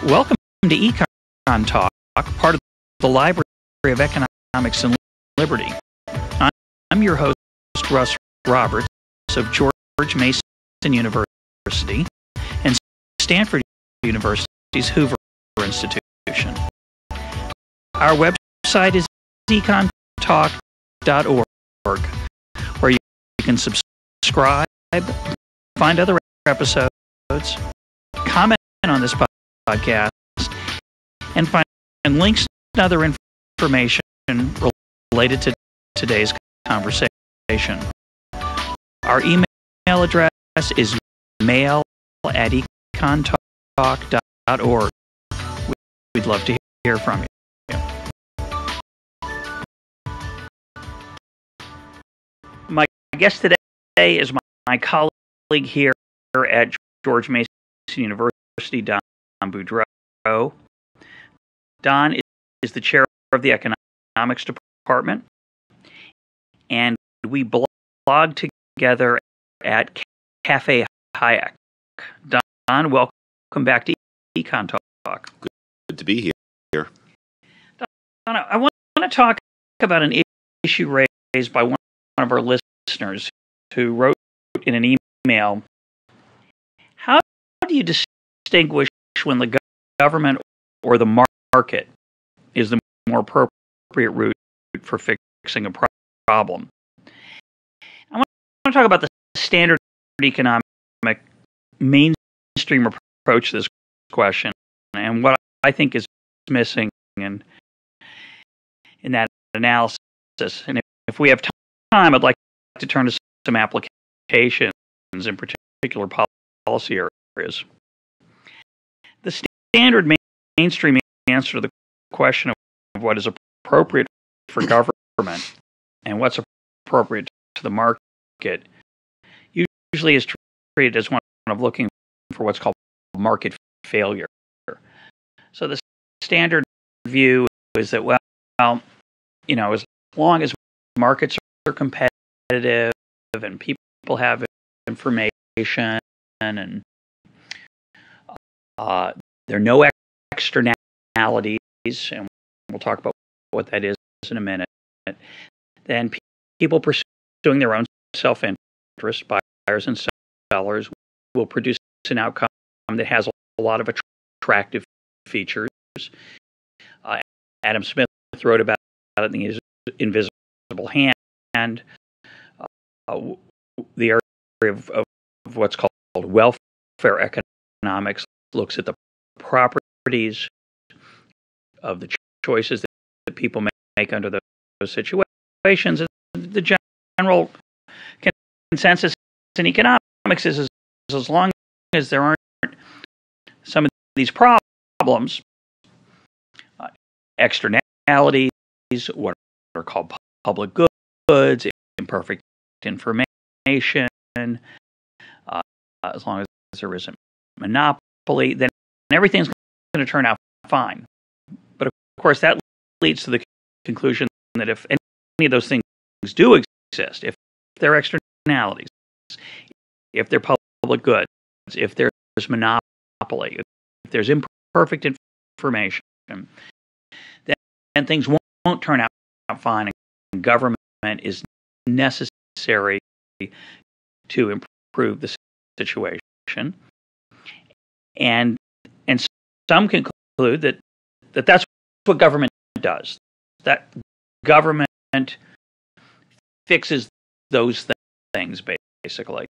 Welcome to EconTalk, part of the Library of Economics and Liberty. I'm your host, Russ Roberts of George Mason University and Stanford University's Hoover Institution. Our website is econtalk.org, where you can subscribe, find other episodes, comment on this podcast, and find links and other information related to today's conversation. Our email address is mail@econtalk.org. We'd love to hear from you. My guest today is my colleague here at George Mason University, Don Boudreaux. Don is the chair of the economics department, and we blog together at Cafe Hayek. Don, welcome back to EconTalk. Good to be here. Don, I want to talk about an issue raised by one of our listeners who wrote in an email. How do you distinguish when the government or the market is the more appropriate route for fixing a problem? I want to talk about the standard economic mainstream approach to this question and what I think is missing in that analysis. And if we have time, I'd like to turn to some applications, in particular policy areas. The standard mainstream answer to the question of what is appropriate for government and what's appropriate to the market usually is treated as one of looking for what's called market failure. So the standard view is that, well, as long as markets are competitive and people have information and there are no externalities, and we'll talk about what that is in a minute, then people pursuing their own self-interest, buyers and sellers, will produce an outcome that has a lot of attractive features. Adam Smith wrote about it in his Invisible Hand. The area of what's called welfare economics looks at the properties of the choices that people make under those situations. And the general consensus in economics is as long as there aren't some of these problems, externalities, what are called public goods, imperfect information, as long as there isn't monopoly, then everything's going to turn out fine. But of course, that leads to the conclusion that if any of those things do exist, if they're externalities, if they're public goods, if there's monopoly, if there's imperfect information, then things won't turn out fine, and government is necessary to improve the situation. And some conclude that that's what government does. That government fixes those things, basically.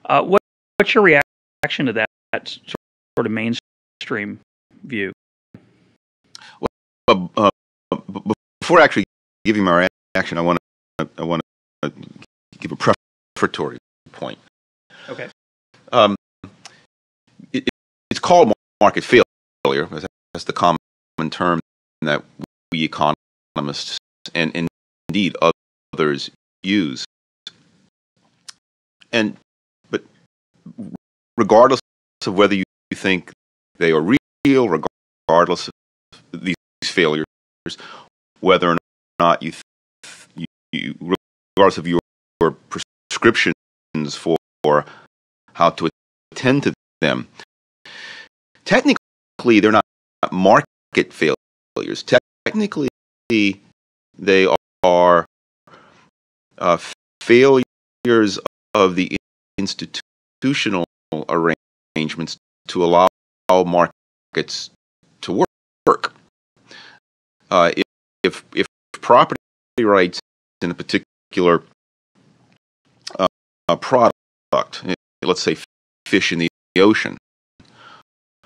What's your reaction to that sort of mainstream view? Well, before actually giving my reaction, I want to give a prefatory point. Okay. It's called market failure. That's the common term that we economists and indeed others use. But regardless of whether you think they are real, regardless of these failures, whether or not you regardless of your prescriptions for how to attend to them, technically technically, they're not market failures. Technically, they are failures of the institutional arrangements to allow markets to work. If property rights in a particular product, let's say fish in the ocean,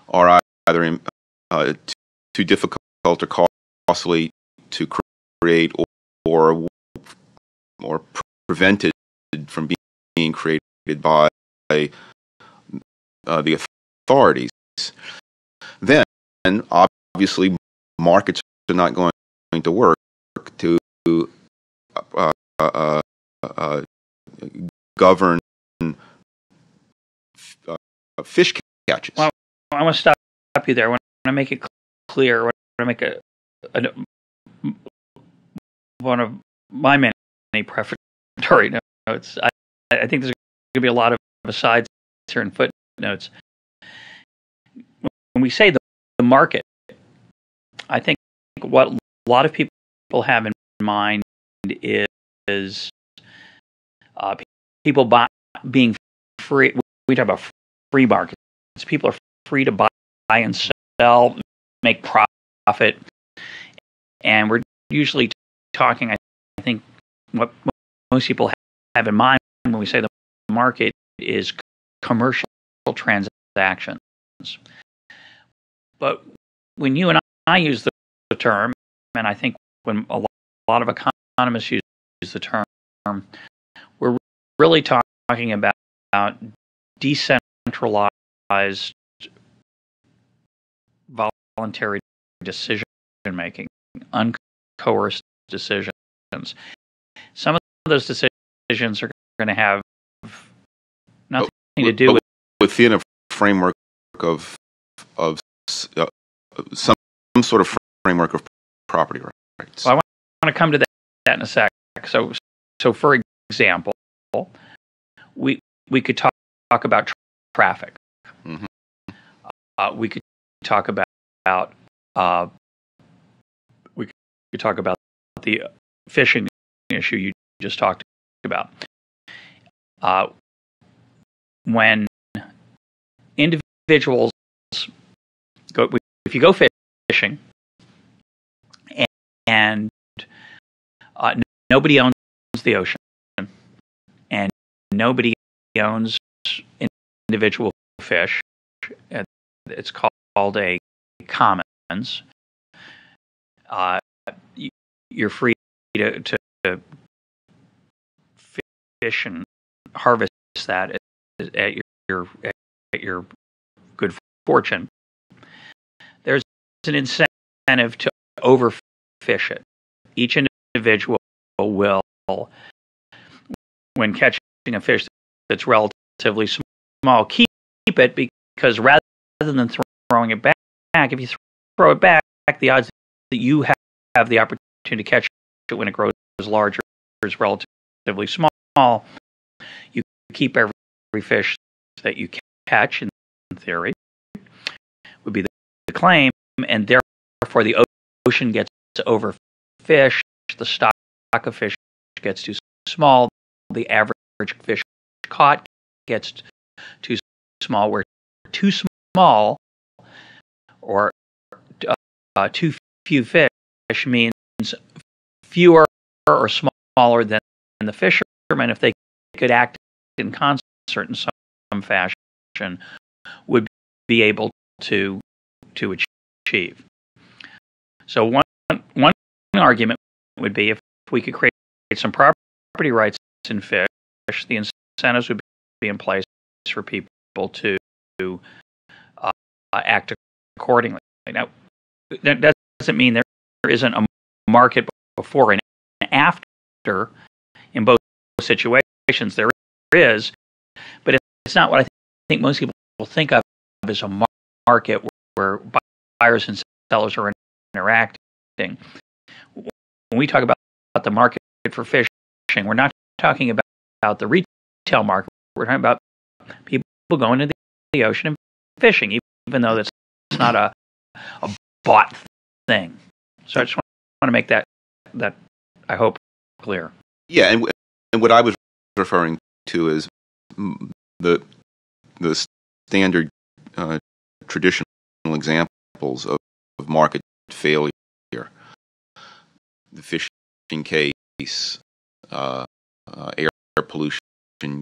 are either too difficult or costly to create or prevented from being created by the authorities, then obviously markets are not going to work to govern fish catches. Well, I want to stop you there. I want to make it clear. I want to make one of my many prefatory notes. I think there's going to be a lot of asides here and footnotes. When we say the market, I think what a lot of people have in mind is people being free. We talk about free markets. People are free to buy and sell, make profit, and we're usually talking. I think what most people have in mind when we say the market is commercial transactions. But when you and I use the term, and I think when a lot of economists use the term, we're really talking about decentralized voluntary decision making, uncoerced decisions. Some of those decisions are going to have nothing to do with within a framework of some sort of framework of property rights. Well, I want to come to that in a sec. So for example, we could talk about traffic. Mm-hmm. We could talk about the fishing issue you just talked about. When individuals go, if you go fishing and nobody owns the ocean and nobody owns individual fish, it's called a commons. You're free to fish and harvest that at your good fortune. There's an incentive to overfish it. Each individual will, when catching a fish that's relatively small, keep it, because rather than throwing it back, if you throw it back, the odds that you have the opportunity to catch it when it grows larger is relatively small. You keep every fish that you catch, in theory, would be the claim, and therefore the ocean gets overfished, the stock of fish gets too small, the average fish caught gets too small, where too small or too few fish means fewer or smaller than the fishermen, if they could act in concert in some fashion, would be able to achieve. So one argument would be, if we could create some property rights in fish, the incentives would be in place for people to act accordingly. Now, that doesn't mean there isn't a market before and after in both situations. There is, but it's not what I think most people think of as a market where buyers and sellers are interacting. When we talk about the market for fishing, we're not talking about the retail market. We're talking about people going into the ocean and fishing, even though that's not a a bought thing. So I just want to make that I hope clear. Yeah, and what I was referring to is the standard traditional examples of market failure, the fishing case, air pollution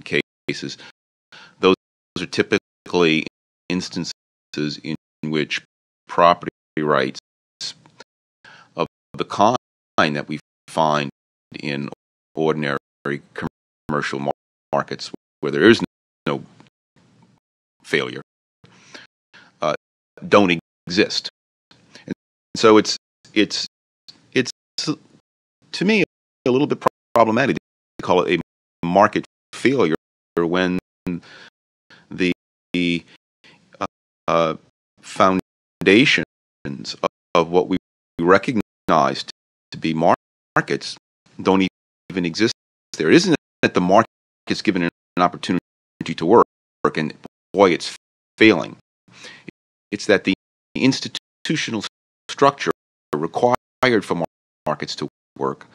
cases. Those are typically instances in which property rights of the kind that we find in ordinary commercial markets where there is no failure don't exist. And so it's to me a little bit problematic to call it a market failure when the foundations of what we recognize to be markets don't even exist. There isn't that the market is given an opportunity to work, and boy, it's failing. It's that the institutional structure required for markets to work,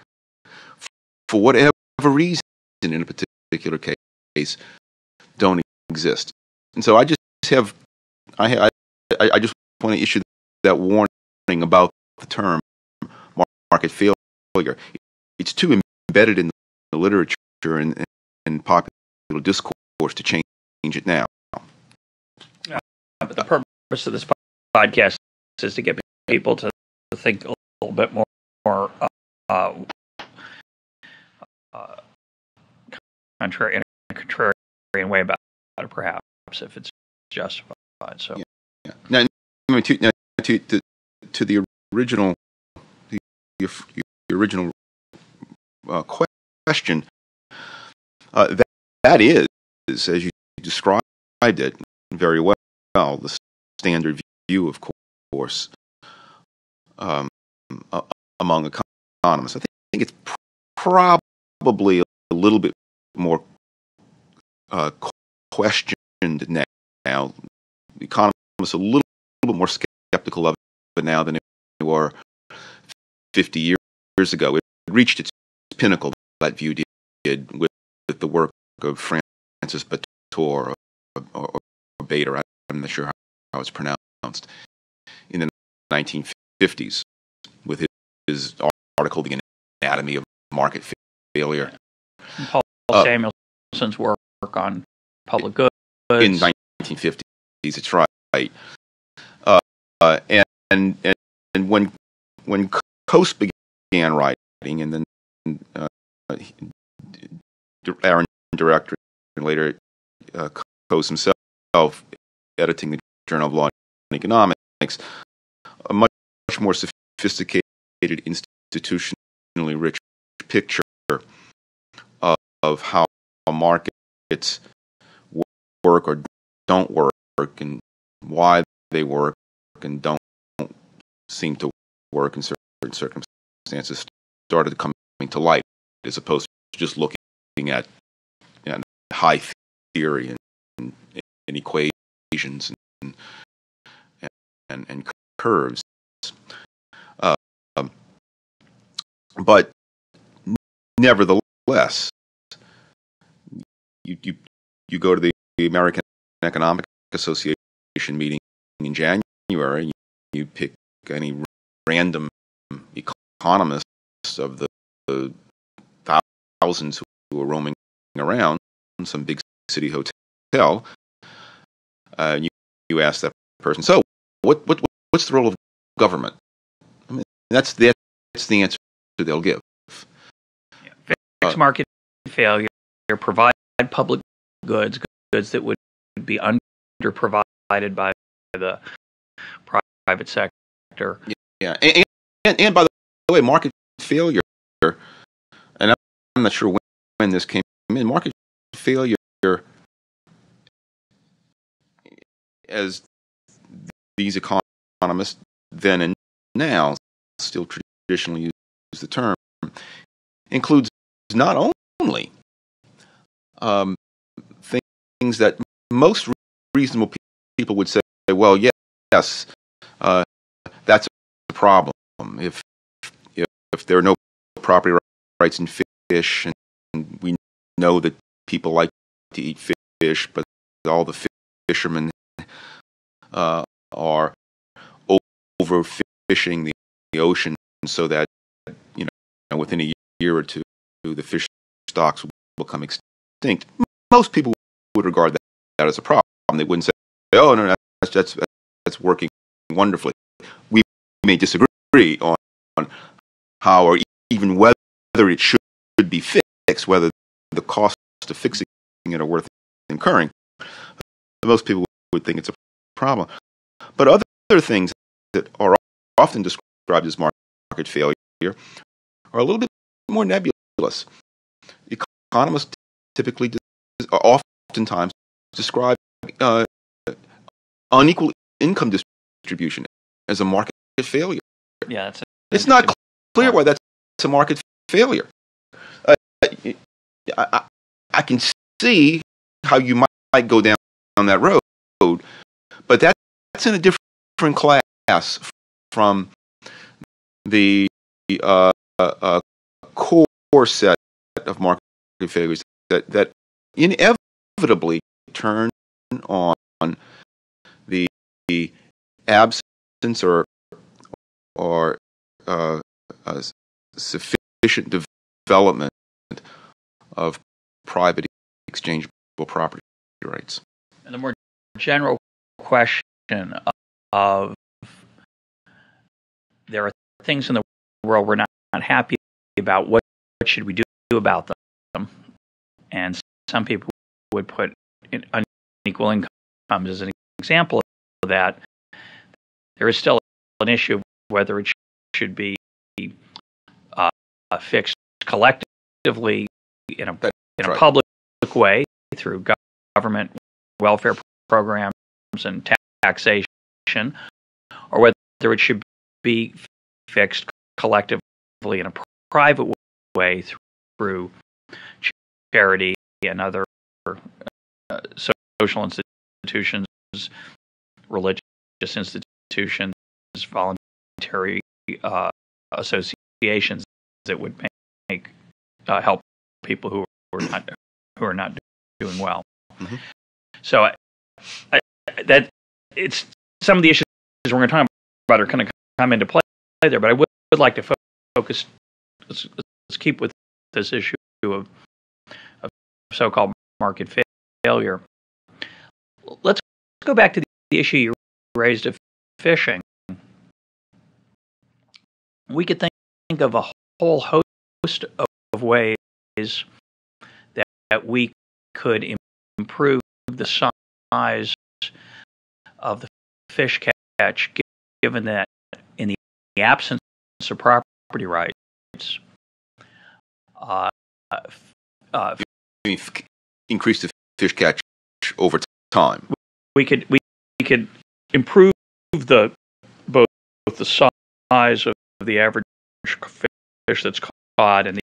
for whatever reason in a particular case, don't exist. And so I just want to issue that warning about the term market failure. It's too embedded in the literature and popular discourse to change it now. But the purpose of this podcast is to get people to think a little bit more contrarian way about it, perhaps, if it's justified. So, yeah. Now to the original question, that is, as you described it very well, the standard view, of course, among economists. I think it's probably a little bit more questioned now. Economists are a little bit more skeptical of it now than they were 50 years ago. It reached its pinnacle, that view did, with the work of Francis Bator or Bader, I'm not sure how it's pronounced, in the 1950s, with his article, The Anatomy of Market Failure. And Paul Samuelson's work on public goods. In 1950s, it's right. And when Coase began writing, and then Aaron Director, and later Coase himself, editing the Journal of Law and Economics, a much more sophisticated, institutionally rich picture of how markets work or don't work, and why they work and don't seem to work in certain circumstances, started coming to light, as opposed to just looking at high theory and equations and curves. But nevertheless, you go to the American Economic Association meeting in January, you pick any random economist of the thousands who are roaming around some big city hotel, and you ask that person, so what's the role of government? I mean, that's the answer they'll give. Fix market failure, provide public goods that would be underprovided by the private sector. Yeah, and by the way, market failure, and I'm not sure when this came in, market failure, as these economists then and now still traditionally use the term, includes not only things that most reasonable people would say, well, yes, problem. If there are no property rights in fish, and we know that people like to eat fish, but all the fishermen are overfishing the ocean, so that within a year or two the fish stocks will become extinct. Most people would regard that as a problem. They wouldn't say, "Oh no, that's working wonderfully." We may disagree on how or even whether it should be fixed, whether the cost of fixing it are worth incurring. Most people would think it's a problem. But other things that are often described as market failure are a little bit more nebulous. Economists typically, oftentimes, describe unequal income distribution as a market failure. Yeah, it's not clear why that's a market failure. I can see how you might go down that road, but that's in a different class from the core set of market failures that inevitably turn on the absence or sufficient development of private exchangeable property rights. And the more general question of there are things in the world we're not happy about, what should we do about them? And some people would put unequal incomes as an example of that. There is still an issue of whether it should be fixed collectively in a public way through government welfare programs and taxation, or whether it should be fixed collectively in a private way through charity and other social institutions, religious institutions, voluntary associations that would help people who are not doing well. Mm-hmm. So that it's some of the issues we're going to talk about are going to come into play there, but I would like to focus. Let's keep with this issue of so-called market failure. Let's go back to the issue you raised of fishing. We could think of a whole host of ways that we could improve the size of the fish catch, given that in the absence of property rights, increase the fish catch over time. We could improve both the size of the average fish that's caught and the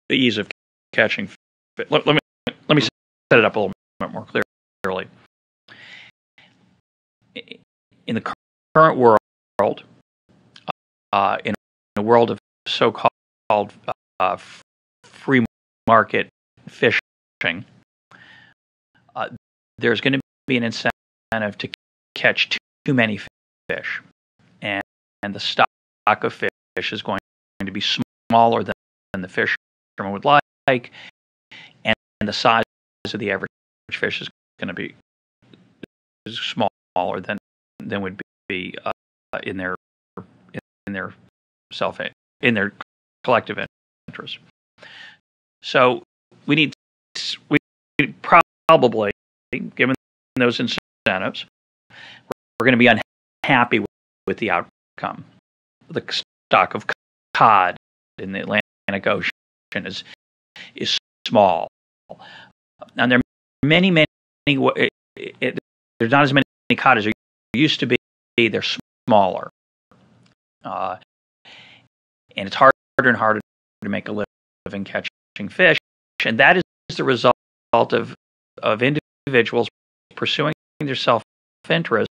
ease of catching fish. Let me set it up a little bit more clearly. In the current world, in a world of so-called free market fishing, there's going to be an incentive to catch too many fish, and the stock of fish is going to be smaller than the fisherman would like, and the size of the average fish is going to be smaller than would be in their collective interest. So we probably, given those incentives, we're going to be unhappy with the outcome. The stock of cod in the Atlantic Ocean is small. Now there are many there's not as many cod as there used to be. They're smaller, and it's harder and harder to make a living catching fish, and that is the result of individuals pursuing their self-interest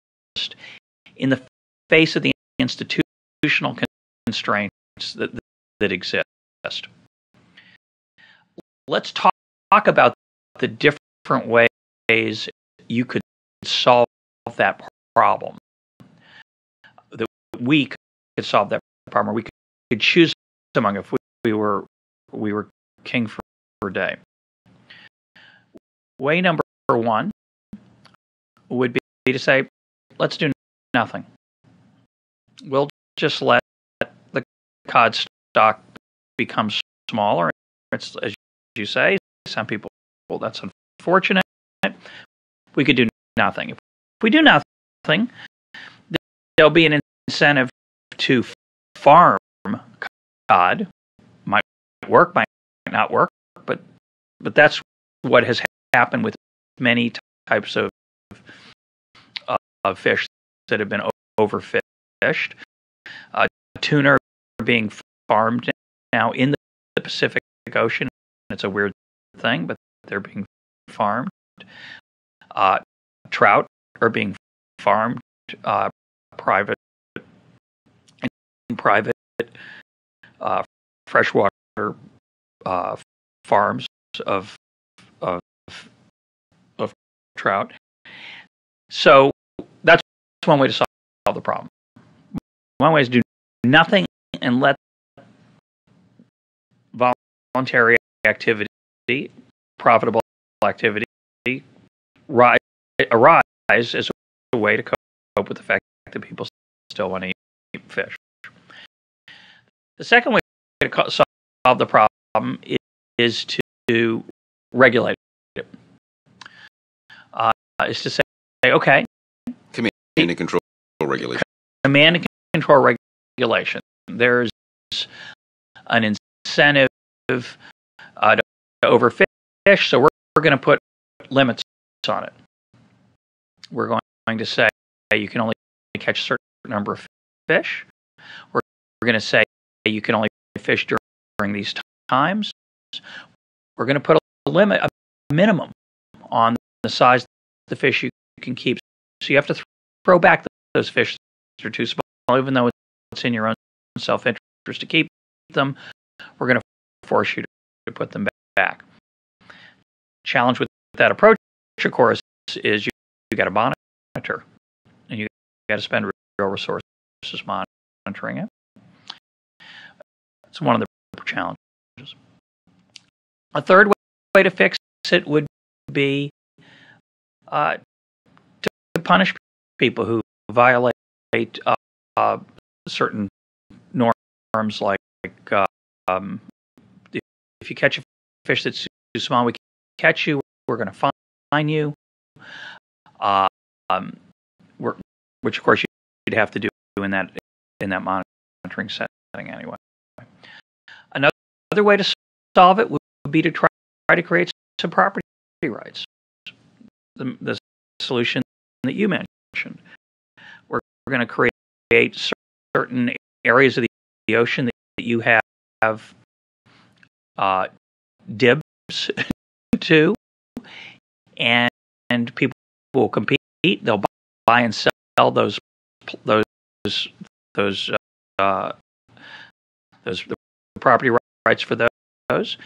in the face of the institutions constitutional constraints that exist. Let's talk about the different ways you could solve that problem. That we could solve that problem, or we could choose among if we were king for a day. Way number one would be to say, let's do nothing. We'll just let the COD stock become smaller. It's, as you say, some people, well, that's unfortunate. We could do nothing. If we do nothing, there'll be an incentive to farm COD. Might work, might not work, but that's what has happened with many types of fish that have been overfished. Tuna are being farmed now in the Pacific Ocean. It's a weird thing, but they're being farmed. Trout are being farmed private freshwater farms of trout. So that's one way to solve the problem. One way is do nothing and let voluntary activity, profitable activity, arise as a way to cope with the fact that people still want to eat fish. The second way to solve the problem is to regulate it. Is to say, okay, command and control regulation. Command and control regulation. There's an incentive to overfish, so we're going to put limits on it. We're going to say you can only catch a certain number of fish. We're going to say you can only fish during these times. We're going to put a limit, a minimum, on the size of the fish you can keep. So you have to throw back those fish that are too small, even though it's in your own self-interest to keep them. We're going to force you to put them back. Challenge with that approach, of course, is you got to monitor, and you got to spend real resources monitoring it. It's one of the challenges. A third way to fix it would be to punish people who violate certain norms, like if you catch a fish that's too small, we catch you, we're going to fine you, which of course you'd have to do in that monitoring setting anyway. Another way to solve it would be to try to create some property rights. The solution that you mentioned. We're going to create certain areas of the ocean that you have dibs to, and people will compete. They'll buy and sell those property rights for those.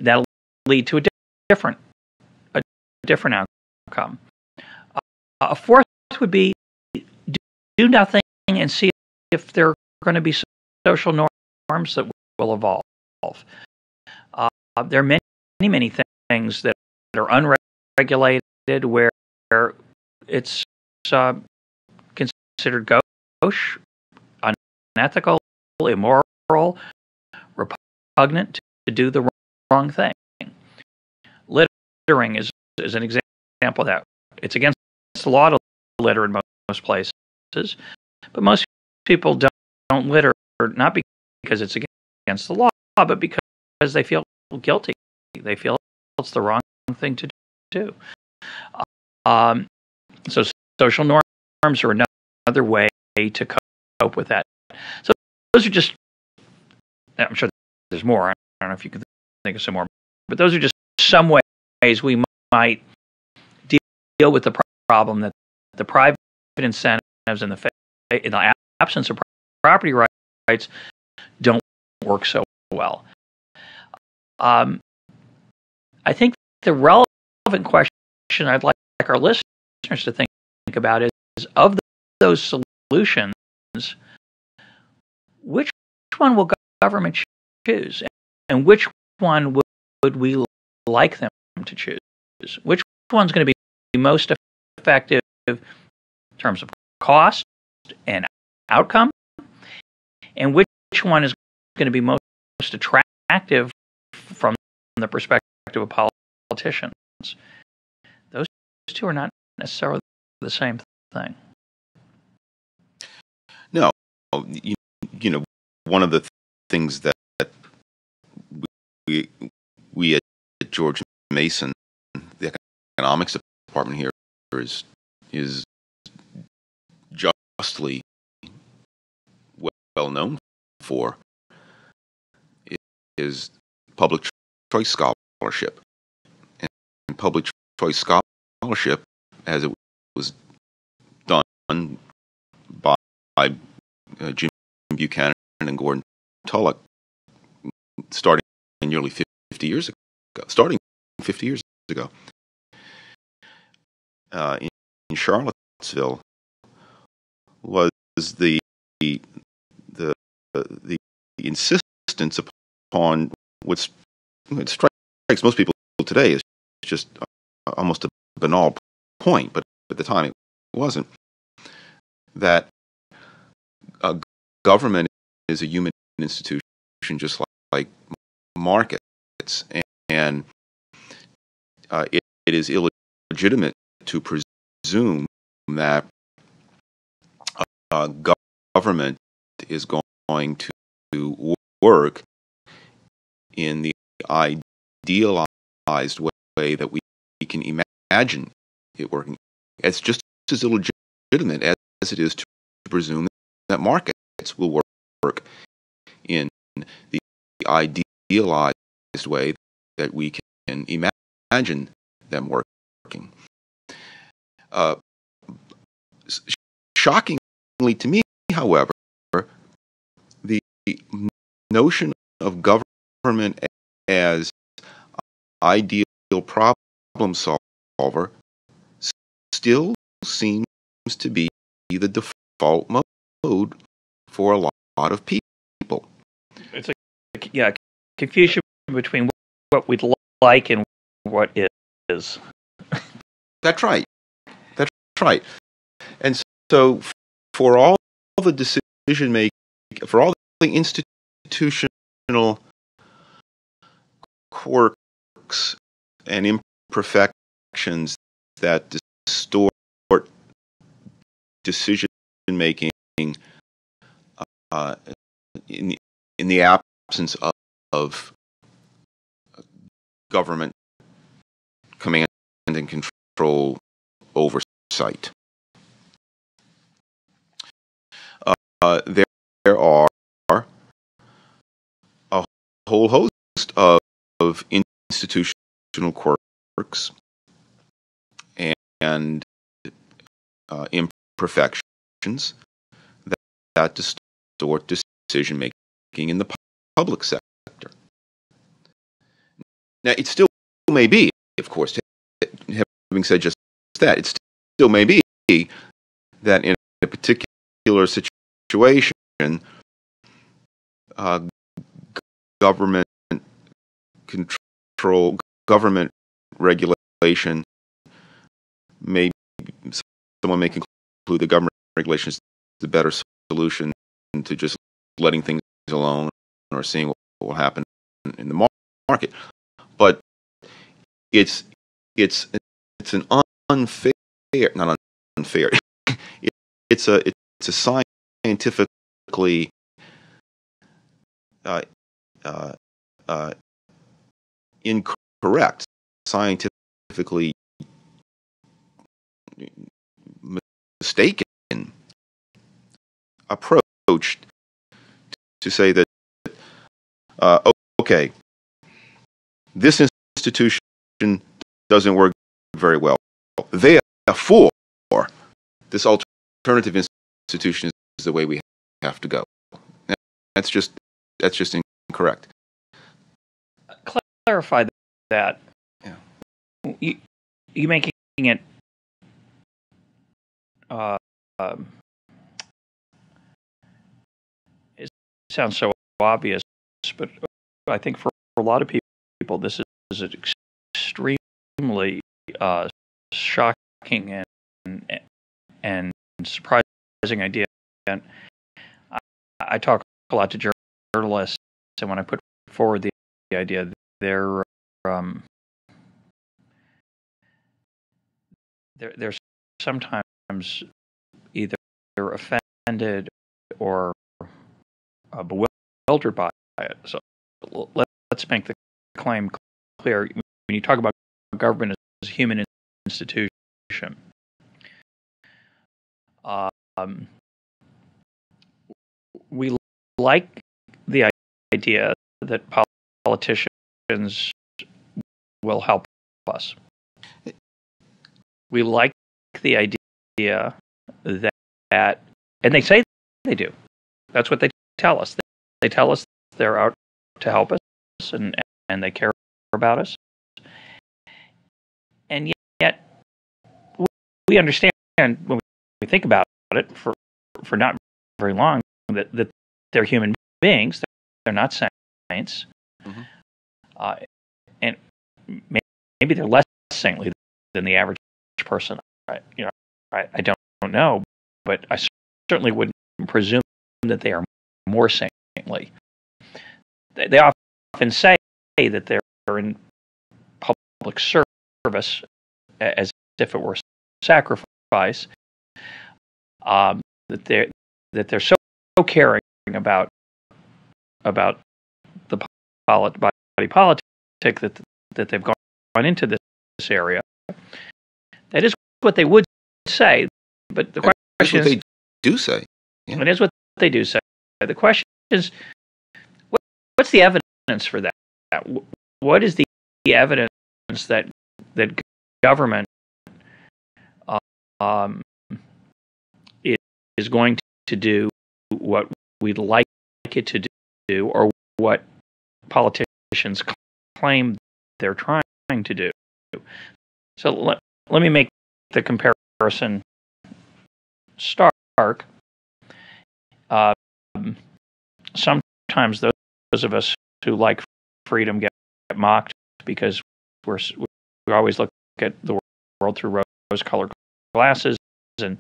That'll lead to a different outcome. A fourth would be do nothing and see if there are going to be social norms that will evolve. There are many things that are unregulated where it's considered gauche, unethical, immoral, repugnant to do the wrong thing. Littering is an example of that. It's against the law to litter in most places, but most people don't litter, not because it's against the law, but because they feel guilty. They feel it's the wrong thing to do. So social norms are another way to cope with that. So those are just, I'm sure there's more. I don't know if you can think of some more, but those are just some ways we might deal with the problem that the private incentives in the absence of property rights rights don't work so well. I think the relevant question I'd like our listeners to think about is, of those solutions, which one will government choose, and which one would we like them to choose? Which one's going to be most effective in terms of cost and outcome, and which one is going to be most attractive from the perspective of politicians? Those two are not necessarily the same thing. No, you know, one of the things that we at George Mason, the economics department here, is justly well known for is public choice scholarship. And public choice scholarship, as it was done by Jim Buchanan and Gordon Tullock, starting nearly 50 years ago. In Charlottesville, was the insistence upon what strikes most people today as just almost a banal point, but at the time it wasn't, that government is a human institution just like markets, and it is illegitimate to presume that government is going to work in the idealized way that we can imagine it working. It's just as illegitimate as it is to presume that markets will work in the idealized way that we can imagine them working. Shockingly to me, however, the notion of government as ideal problem solver still seems to be the default mode for a lot of people. It's confusion between what we'd like and what is. That's right. And so for all the decision making, for all the institutional quirks and imperfections that distort decision making in the absence of government command and control oversight. There are a whole host of institutional quirks and imperfections that distort decision making in the public sector. Now, it still may be, of course, having said just that, it still may be that in a particular situation, government control, government regulation someone may conclude that government regulation is the better solution to just letting things alone or seeing what will happen in the market. But it's an unfair, not unfair. It's a scientifically incorrect, scientifically mistaken approach to say that okay, this institution doesn't work very well. Therefore, this alternative institution is the way we have to go. that's just incorrect. Clarify that. Yeah. You making it it sounds so obvious, but I think for a lot of people this is an extremely shocking and surprising idea. And I talk a lot to journalists, and when I put forward the idea, they're sometimes either offended or bewildered by it. So let's make the claim clear. When you talk about government as a human institution, we like the idea that politicians will help us. We like the idea that, and they say they do. That's what they tell us. They tell us they're out to help us and they care about us. And yet we understand when we think about it for not very long that they're human beings. They're not saints. Mm-hmm. And maybe they're less saintly than the average person. I don't know, but I certainly wouldn't presume that they are more saintly. They often say that they're in public service as if it were sacrifice. That they're so caring about the body politic that they've gone into this area. That is what they would say, but the question is what they do say. Yeah. It is what they do say. The question is, what's the evidence for that? What is the evidence that government is going to do what we'd like it to do, or what politicians claim they're trying to do? So let me make the comparison stark. Sometimes those of us who like freedom get mocked because we always look at the world through rose-colored glasses, and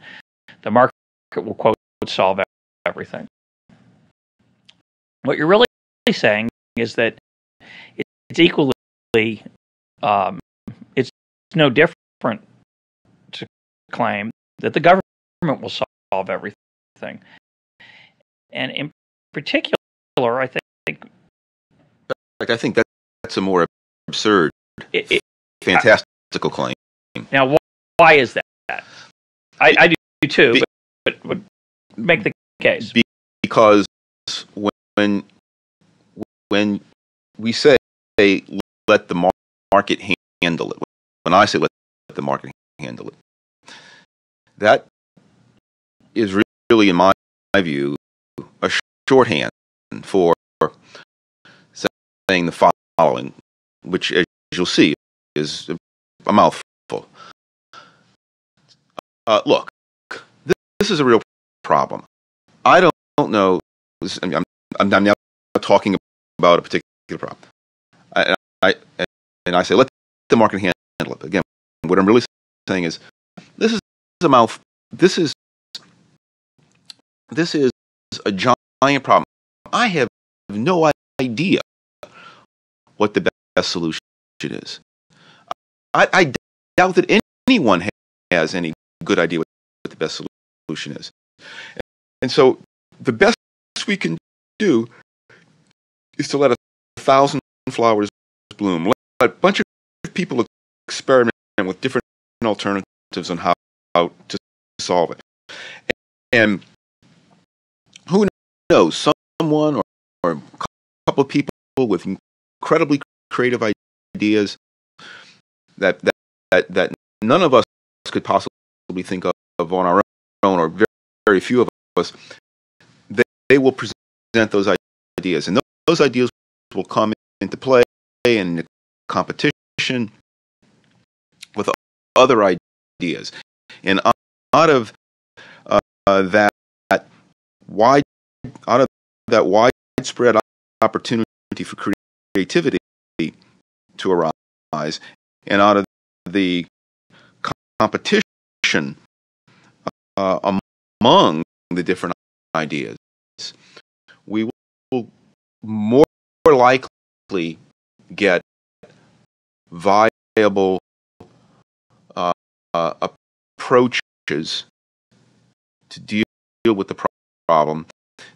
the market will quote solve everything. What you're really saying is that it's equally it's no different to claim that the government will solve everything. And in particular, I think that's a more absurd, fantastical claim. Now, why is that? I do too, but make the case. Because when we say let the market handle it, when I say let the market handle it, that is really, in my view, a shorthand for saying the following, which, as you'll see, is a mouthful. Look, this is a real problem. I don't know. I'm now talking about a particular problem. I say let the market handle it. Again, what I'm really saying is this is a mouth. This is a giant problem. I have no idea what the best solution is. I doubt that anyone has any good idea what the best solution is. And so the best we can do is to let 1,000 flowers bloom. Let a bunch of people experiment with different alternatives on how to solve it. And who knows, someone or a couple of people with incredibly creative ideas that none of us could possibly think of on our own, or very, very few of us, they will present those ideas. And those ideas will come into play in competition with other ideas. And out of that widespread opportunity for creativity to arise, and out of the competition among the different ideas, we will more likely get viable approaches to deal with the problem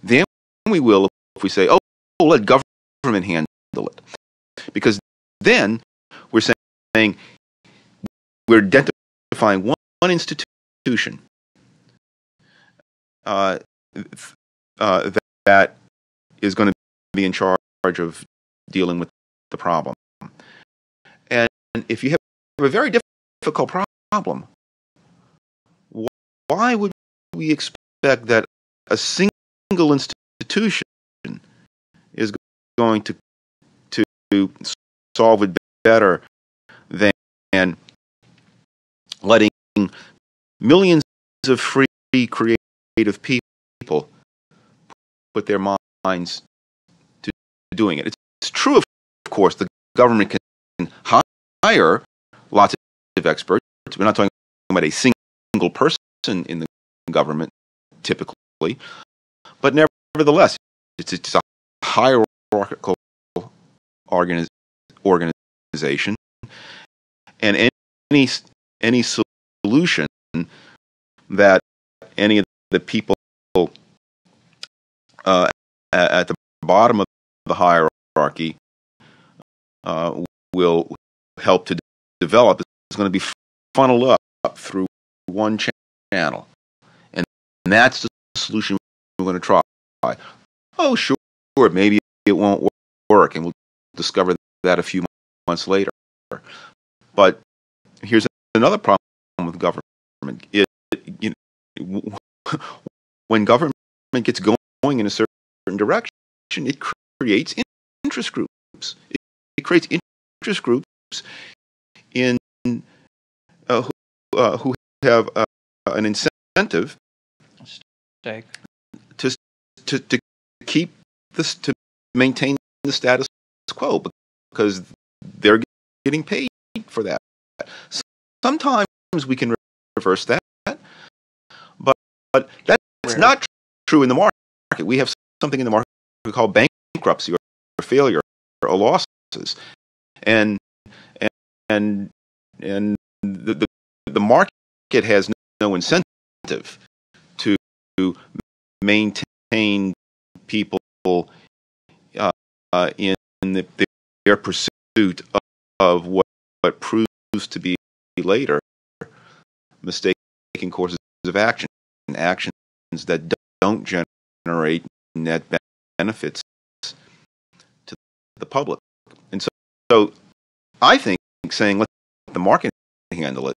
than we will if we say, oh, let government handle it. Because then we're saying we're identifying one institution that is going to be in charge of dealing with the problem. And if you have a very difficult problem, why would we expect that a single institution is going to solve it better than letting millions of free creative people put their minds to doing it? It's true, of course, the government can hire lots of experts. We're not talking about a single person in the government, typically, but nevertheless, it's a hierarchical organization, and any solution that any of the people at the bottom of the hierarchy will help to develop is going to be funneled up through one channel, and that's the solution we're going to try. Oh, sure, maybe it won't work, and we'll discover that a few months later. But here's another problem with government. When government gets going in a certain direction, it creates interest groups. It creates interest groups in who have an incentive to keep this, to maintain the status quo, because they're getting paid for that. Sometimes we can reverse that, but that's not true in the market. We have something in the market we call bankruptcy or failure or losses, and the market has no incentive to maintain people in their pursuit of what proves to be later mistaken courses of actions that don't generate net benefits to the public. And so I think saying let the market handle it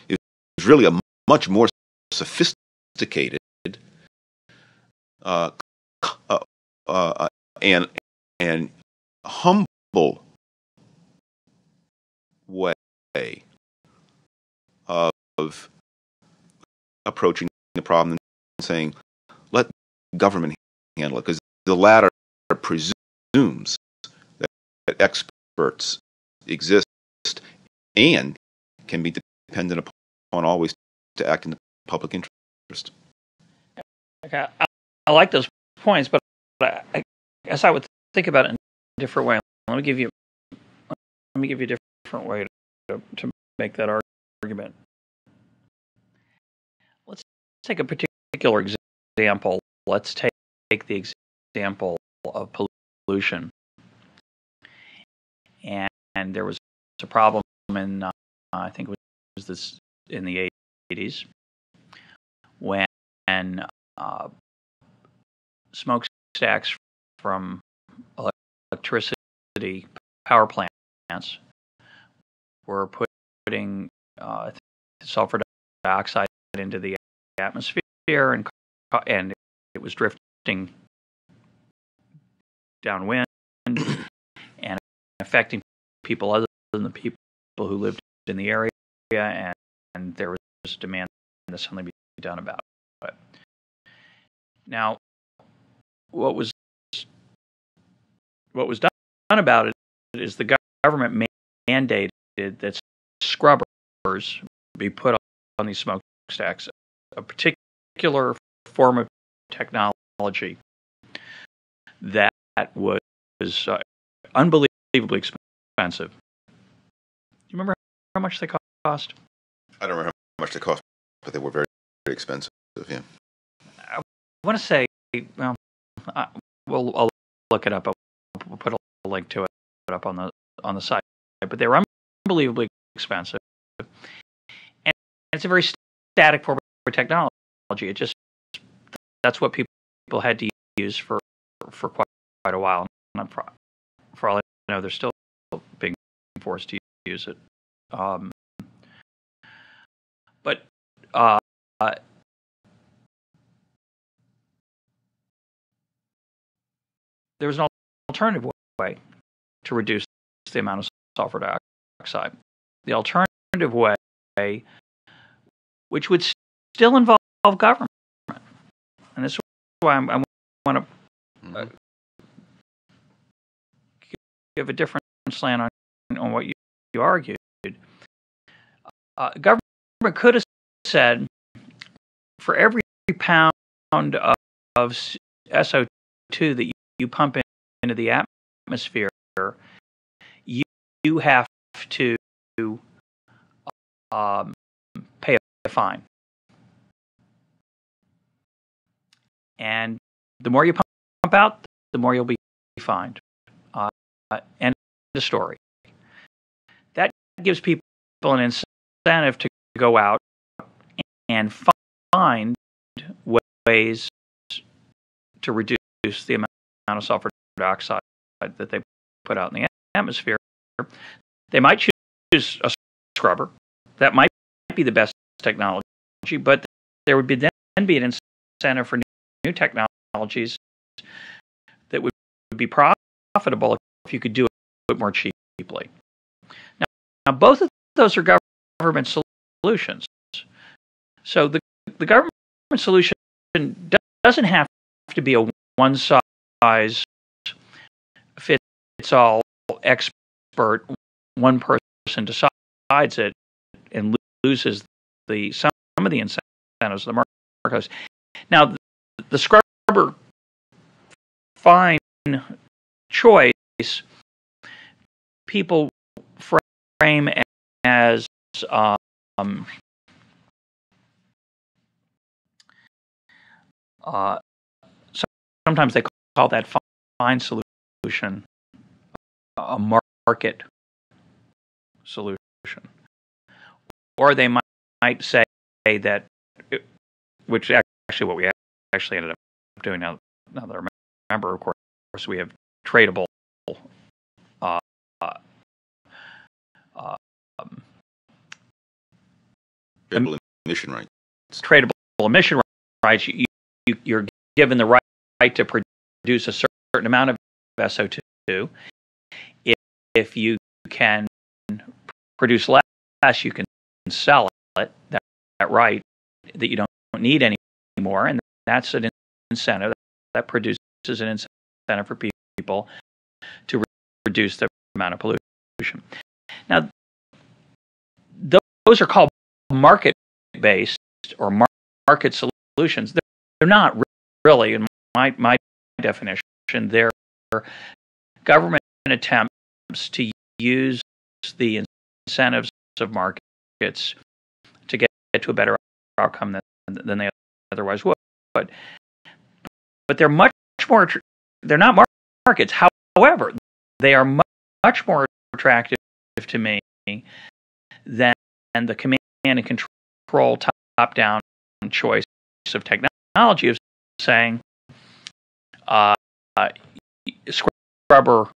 is really a much more sophisticated and humble way of approaching the problem and saying, let government handle it, because the latter presumes that experts exist and can be dependent upon always to act in the public interest. Okay, I like those points, but I guess I would think about it in a different way. Let me give you a different way to make that argument. Let's take a particular example. Let's take the example of pollution. And there was a problem in, I think it was this in the 80s, when smokestacks from electricity power plants were putting sulfur dioxide into the atmosphere, and it was drifting downwind and affecting people other than the people who lived in the area, and there was demand to suddenly be done about it. Now, what was done about it is the government mandated that scrubbers be put on these smokestacks, a particular form of technology that was unbelievably expensive. Do you remember how much they cost? I don't remember how much they cost, but they were very, very expensive. Yeah. I want to say, well, I'll look it up. We'll put a link to it up on the site. But they were unbelievably expensive, and it's a very static form of technology. That's what people had to use for quite a while. And for all I know, they're still being forced to use it. But there was an alternative way to reduce the amount of sulfur dioxide. The alternative way, which would still involve government, and this is why I want to give a different slant on what you argued. Government could have said, for every pound of SO2 that you pump into the atmosphere, you have to pay a fine. And the more you pump out, the more you'll be fined. End of story. That gives people an incentive to go out and find ways to reduce the amount of sulfur dioxide that they put out in the atmosphere. They might choose a scrubber. That might be the best technology, but there would then be an incentive for new technologies that would be profitable if you could do it more cheaply. Now both of those are government solutions. So the government solution doesn't have to be a one-size fits all expert. One person decides it and loses some of the incentives of the market. Now, the scrubber fine choice, people frame as sometimes they call that fine solution a market solution, or they might say that, which actually what we actually ended up doing now that I remember, of course, we have tradable emission rights. Tradable emission rights. You're given the right to produce a certain amount of SO2. If you can produce less, you can sell it. That right that you don't need anymore, and that's an incentive that produces an incentive for people to reduce the amount of pollution. Now, those are called market-based or market solutions. They're not really, in my definition, they're government attempts to use the incentives of markets to get to a better outcome than they otherwise would. But they're much more. They're not markets. However, they are much more attractive to me than the command and control top-down choice of technology of saying scrubber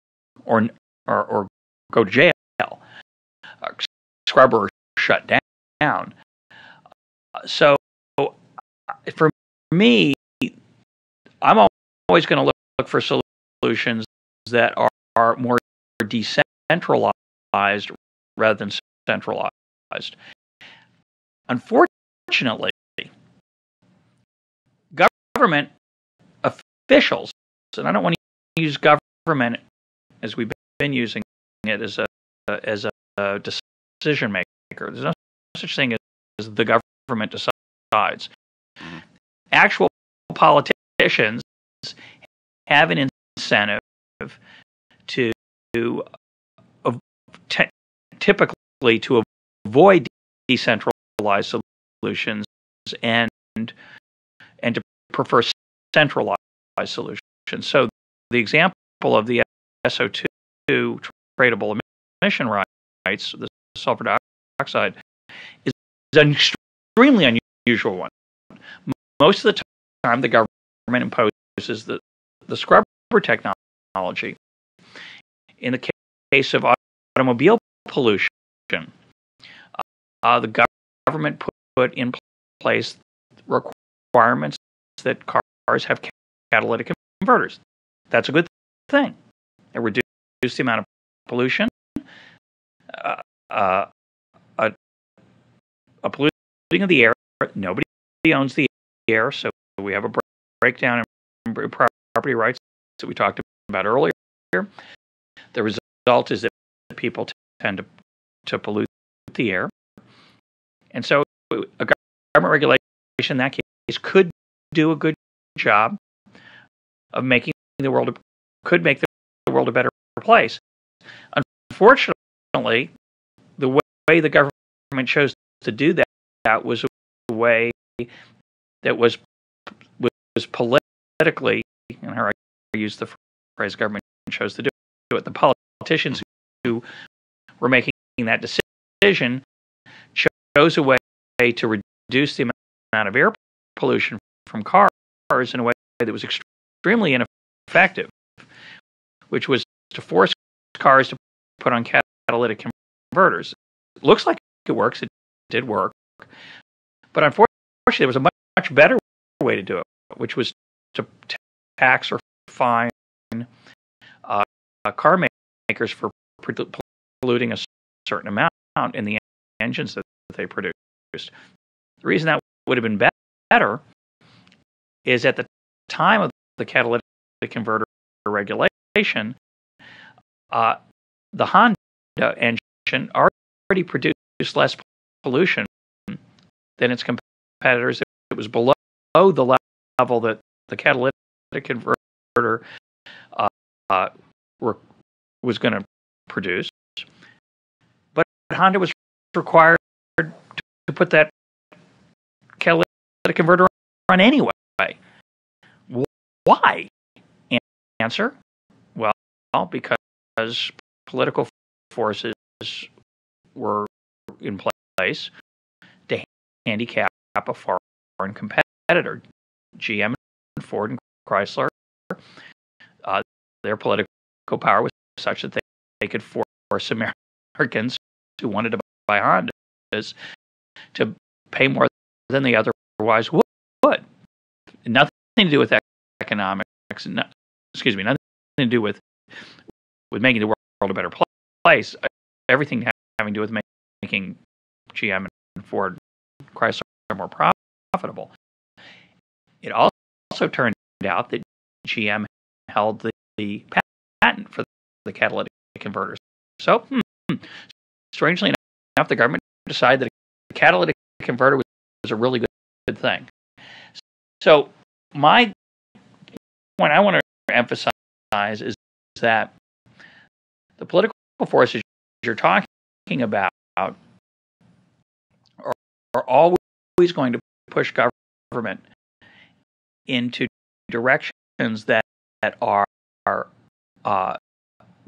or go to jail, scrubber or shut down. So for me, I'm always going to look for solutions solutions that are more decentralized rather than centralized. Unfortunately, government officials, and I don't want to use government as we've been using it as a decision maker. There's no such thing as the government decides. Actual politicians have an incentive to typically to avoid decentralized solutions and to prefer centralized solutions. So the example of the SO2 tradable emission rights, the sulfur dioxide, is an extremely unusual one. Most of the time, the government imposes the scrubber technology. In the case of automobile pollution, the government put in place requirements that cars have catalytic converters. That's a good thing. It reduces the amount of pollution. A polluting of the air. Nobody owns the air, so we have a breakdown in property rights that we talked about earlier. The result is that people tend to pollute the air. And so a government regulation in that case could do a good job of making the world a better place. Unfortunately, the way the government chose to do that was a way that was politically, and how I use the phrase government chose to do it, the politicians who were making that decision chose a way to reduce the amount of air pollution from cars in a way that was extremely ineffective, which was to force cars to put on catalytic converters. It looks like it works. It did work. But unfortunately, there was a much better way to do it, which was to tax or fine car makers for polluting a certain amount in the engines that they produced. The reason that would have been better is at the time of the catalytic converter regulation, the Honda engine already produced less pollution than its competitors. It was below the level that the catalytic converter was going to produce. But Honda was required to put that catalytic converter on anyway. Why? Answer: well, because political forces were in place to handicap a foreign competitor. GM and Ford and Chrysler, their political power was such that they could force Americans who wanted to buy Hondas to pay more than they otherwise would. Nothing to do with economics. Nothing to do with making the world a better place. Everything having to do with making GM and Ford and Chrysler more profitable. It also turned out that GM held the patent for the catalytic converters. So, strangely enough, the government decided that a catalytic converter was a really good thing. So, my point I want to emphasize is that the political forces you're talking about are always going to push government into directions that are going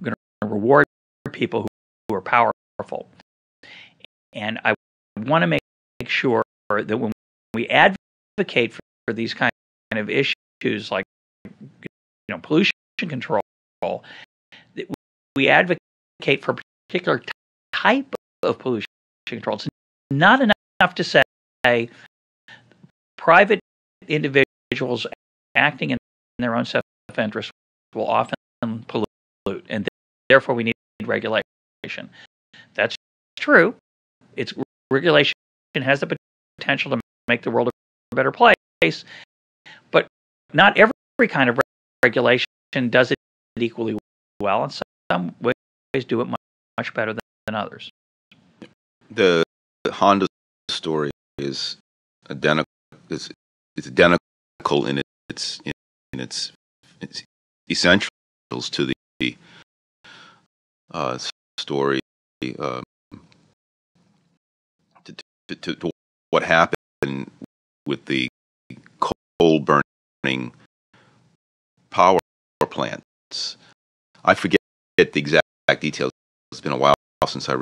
to reward people who are powerful. And I want to make sure that when we advocate for these kind of issues like pollution control, that we advocate for a particular type of pollution control. It's not enough to say private individuals acting in their own self-interest will often pollute, and therefore we need regulation. That's true. Regulation has the potential to make the world a better place, but not every kind of regulation does it equally well, and some ways do it much better than others. The Honda story is identical. It's identical in its essentials to the story to what happened with the coal burning power plants. I forget the exact details. It's been a while since I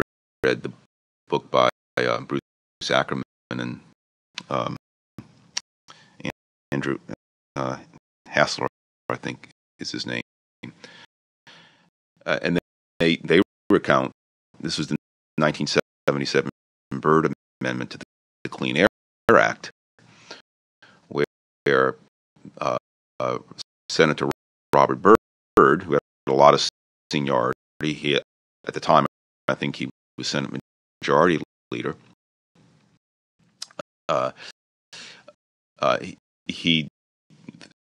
read the book by Bruce Ackerman and Andrew Hassler, I think is his name. And they recount, this was the 1977 Byrd Amendment to the Clean Air Act, where Senator Robert Byrd, who had a lot of seniority, at the time I think he was Senate Majority Leader, he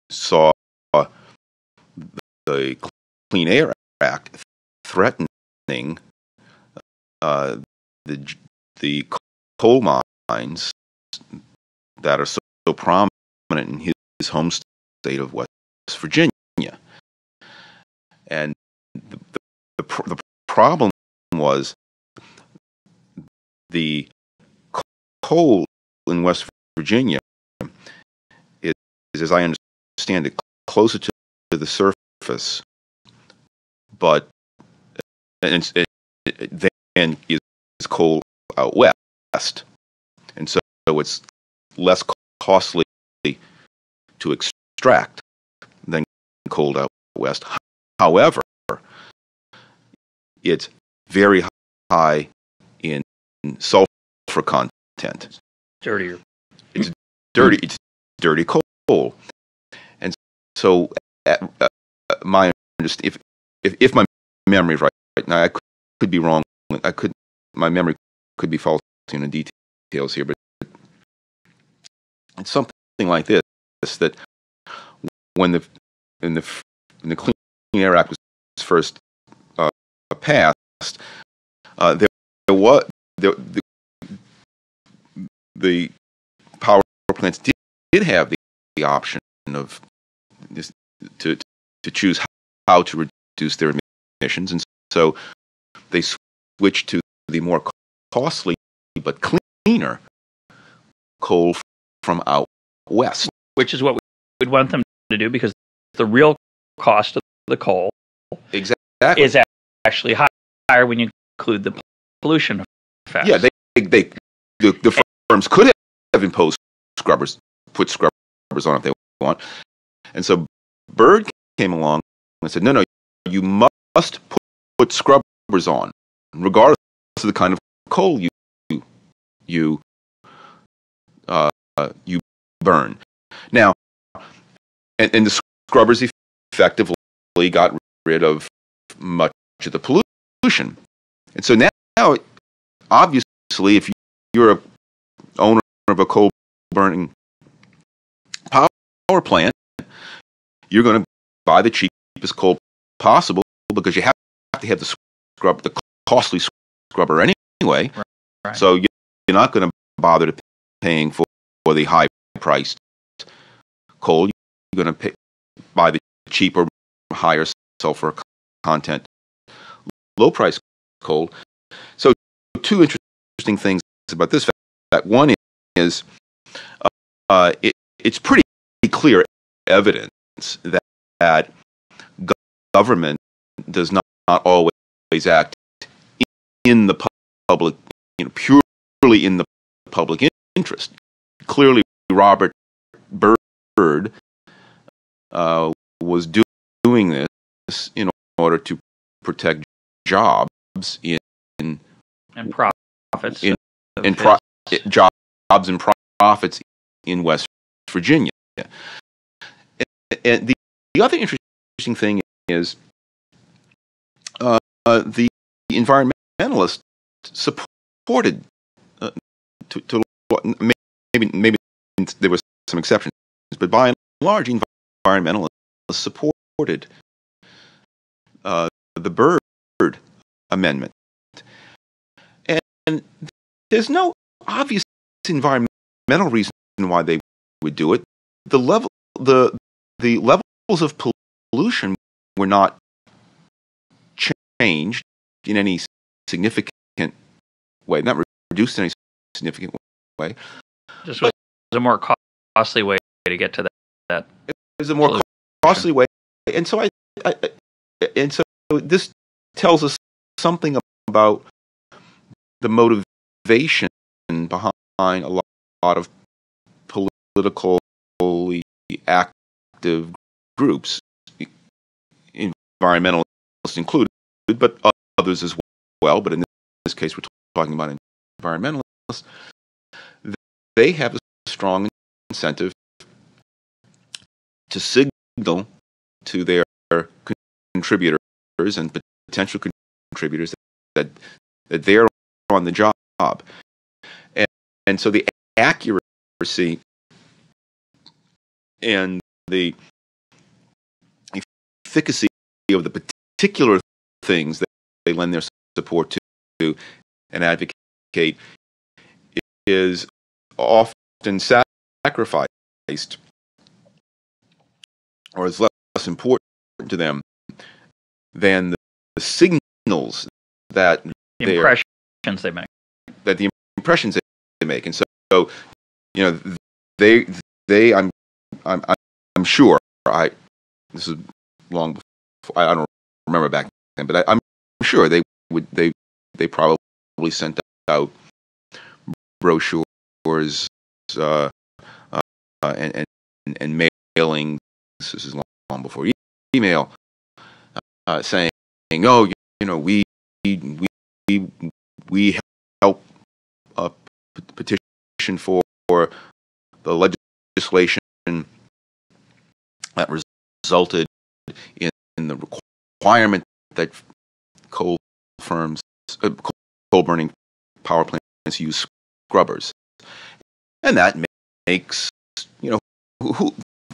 saw the Clean Air Act threatening the coal mines that are so prominent in his home state of West Virginia. And the problem was the coal in West Virginia is, as I understand it, closer to the surface, but then is coal out west, and so it's less costly to extract than coal out west. However, it's very high in sulfur content. Dirtier. It's dirty. It's dirty coal, and so my if my memory is right now, I could be wrong. My memory could be faulty in the details here, but it's something like this: that when the Clean Air Act was first passed, there was the power plants did have the option of this, to choose how to reduce their emissions, and so they switched to the more costly but cleaner coal from out west, which is what we'd want them to do, because the real cost of the coal is actually higher when you include the pollution effects. Yeah, the firms could have imposed put scrubbers on if they want, and so Byrd came along and said, no, you must put scrubbers on, regardless of the kind of coal you burn. Now, and the scrubbers effectively got rid of much of the pollution, and so now obviously, if you're a owner of a coal burning power plant, you're going to buy the cheapest coal possible, because you have to have the costly scrubber anyway. Right. So you're not going to bother to paying for the high-priced coal. You're going to buy the cheaper, higher sulfur content, low-priced coal. So two interesting things about this fact. One is it's pretty clear evidence that government does not always act in the public, purely in the public interest. Clearly, Robert Byrd was doing this in order to protect jobs and profits jobs and profits in West Virginia. And the other interesting thing is the environmentalists supported to maybe there were some exceptions, but by and large, environmentalists supported the Byrd Amendment, and there's no obvious environmental reason why they would do it. The levels of pollution were not changed in any significant way, not reduced in any significant way. Just was a more costly way to get to that. It was a more costly way, and so so this tells us something about the motivation behind a lot of politically active groups, environmentalists included, but others as well. But in this case, we're talking about environmentalists. They have a strong incentive to signal to their contributors and potential contributors that they're on the job, and so the accuracy and the efficacy of the particular things that they lend their support to and advocate is often sacrificed, or is less important to them than the signals that the impressions they make. That the impressions they make, and so you know they I'm sure this is long before, I don't remember back then, but I'm sure they probably sent out brochures and mailing. This is long before email, saying, oh, we help petition for the legislation that resulted in the requirement that coal burning power plants use scrubbers, and that makes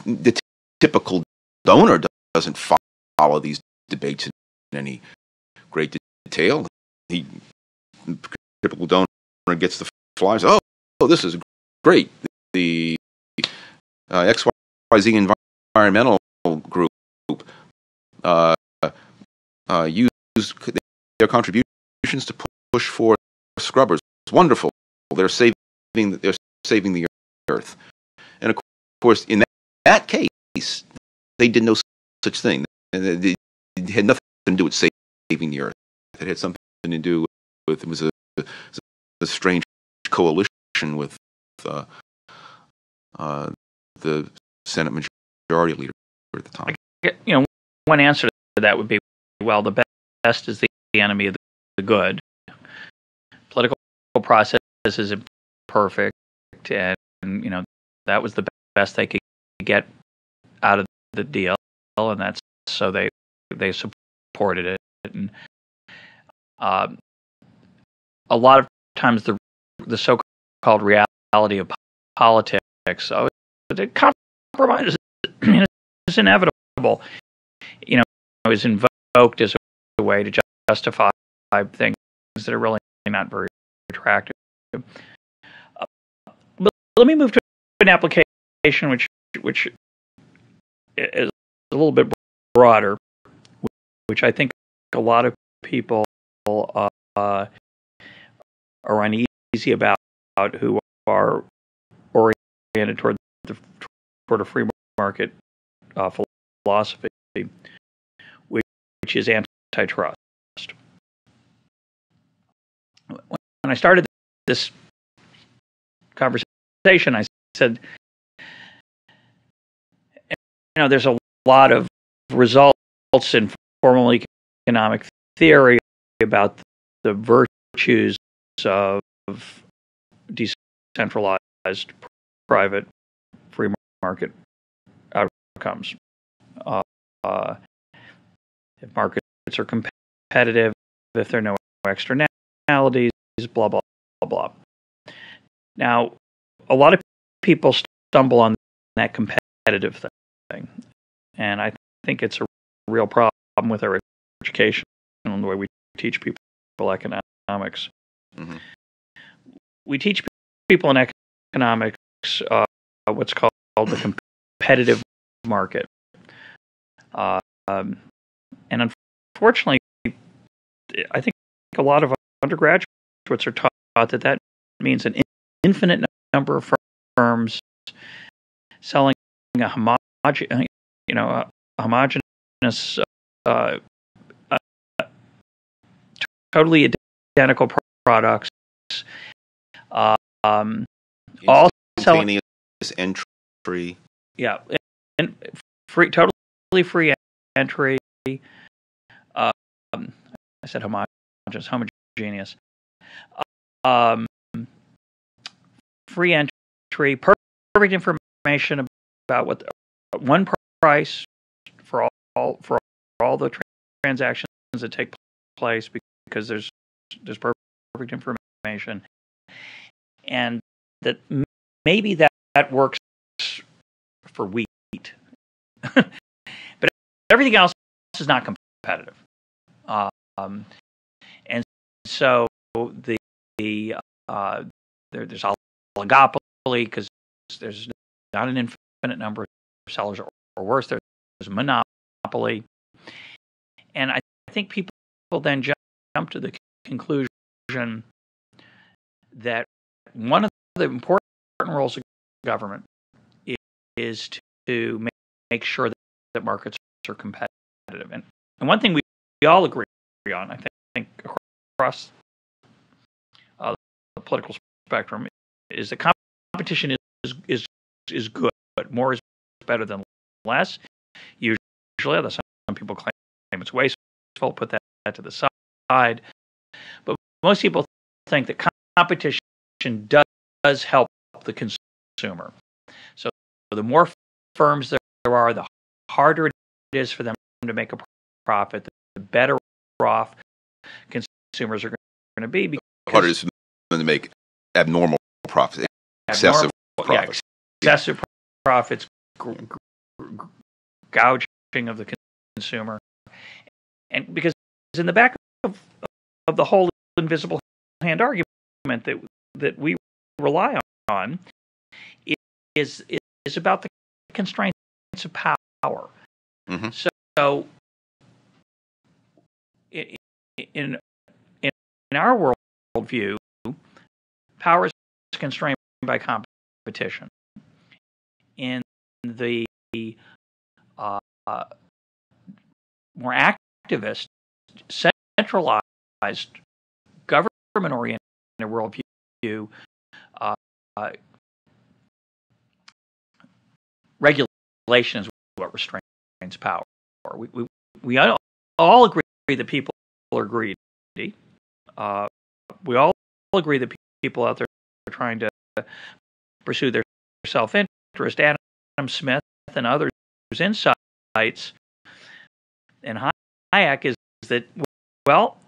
the typical donor doesn't follow these debates in any great detail. The typical donor gets the flyers. Oh, this is great. The XYZ environmental group use their contributions to push for scrubbers. It's wonderful. They're saving the earth. And of course, in that case, they did no such thing. It had nothing to do with saving the earth. It had something to do with it was a strange coalition with the Senate Majority Leader at the time. One answer to that would be, well, the best is the enemy of the good. Political process is imperfect, and that was the best they could get out of the deal, and that's so they supported it. And a lot of times the so-called reality of politics, so the compromise is inevitable. Is invoked as a way to justify things that are really not very attractive. But let me move to an application which is a little bit broader, which I think a lot of people are uneasy about, who are oriented toward a free market philosophy, which is antitrust. When I started this conversation, I said, there's a lot of results in formal economic theory about the virtues of decentralized private free market outcomes. if markets are competitive, if there are no externalities, blah, blah, blah, blah. Now, a lot of people stumble on that competitive thing, and I think it's a real problem with our education and the way we teach people economics. Mm-hmm. We teach people in economics what's called the competitive market. And unfortunately, I think a lot of undergraduates are taught that means an infinite number of firms selling a homogeneous, totally identical products, all selling entry. Yeah, and totally free entry. I said homogeneous. Free entry, perfect information about what one price for all the transactions that take place, because there's perfect information, and that maybe that works for wheat, but everything else is not competitive, and so there's oligopoly because there's not an infinite number of sellers, or worse, there's a monopoly, and I think people then jump to the conclusion that one of the important roles of government is to make sure that markets are competitive. And one thing we all agree on, I think across the political spectrum, is that competition is good. More is better than less. Usually, although some people claim it's wasteful, put that to the side. But most people think that competition does help the consumer. So the more firms there are, the harder it is for them to make a profit, the better off consumers are going to be. Harder it is for them to make abnormal profits, excessive profits. Yeah, excessive profits, gouging of the consumer. And because in the back of the whole invisible hand argument that we rely on is about the constraints of power. Mm-hmm. So in our worldview, power is constrained by competition. In the more activist, centralized, government-oriented worldview, regulation is what restrains power. We all agree that people are greedy. We all agree that people out there are trying to pursue their self-interest. Adam Smith and others' insights and Hayek is that, well,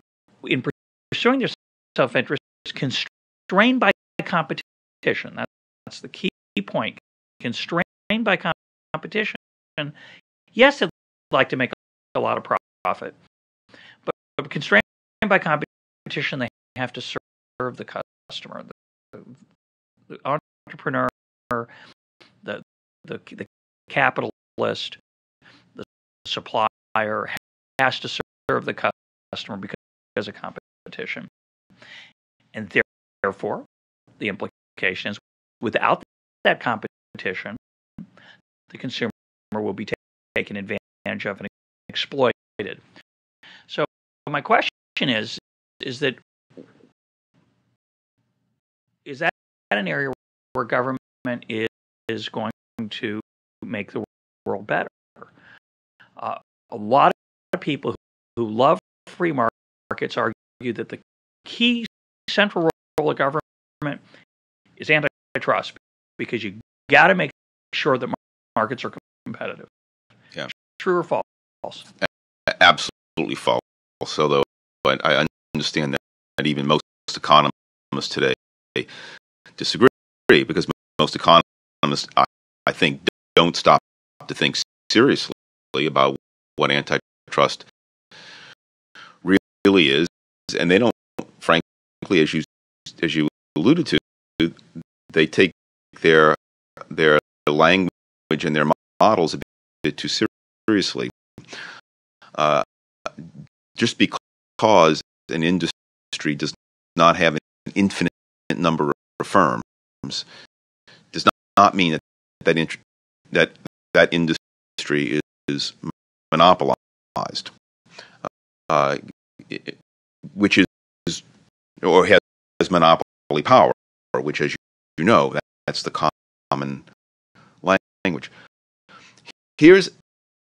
in pursuing their self-interest, constrained by competition. That's the key point. Constrained by competition. Yes, they'd like to make a lot of profit, but constrained by competition, they have to serve the customer, the entrepreneur, the capitalist, the supplier has to serve the customer because of competition. And therefore, the implication is without that competition, the consumer will be taken advantage of and exploited. So my question is that an area where government is going to make the world better? A lot of people who love free markets argue that the key central role of government is antitrust, because you got to make sure that markets are competitive. Yeah. True or false? false. Although I understand that even most economists today disagree, because most economists, I think, don't stop to think seriously about what antitrust really is, and they don't, frankly, as you alluded to, they take their language and their models a bit too seriously. Just because an industry does not have an infinite number of firms does not mean that industry is monopolized, which is or has monopoly power, which, as you know, that's the common language. Here's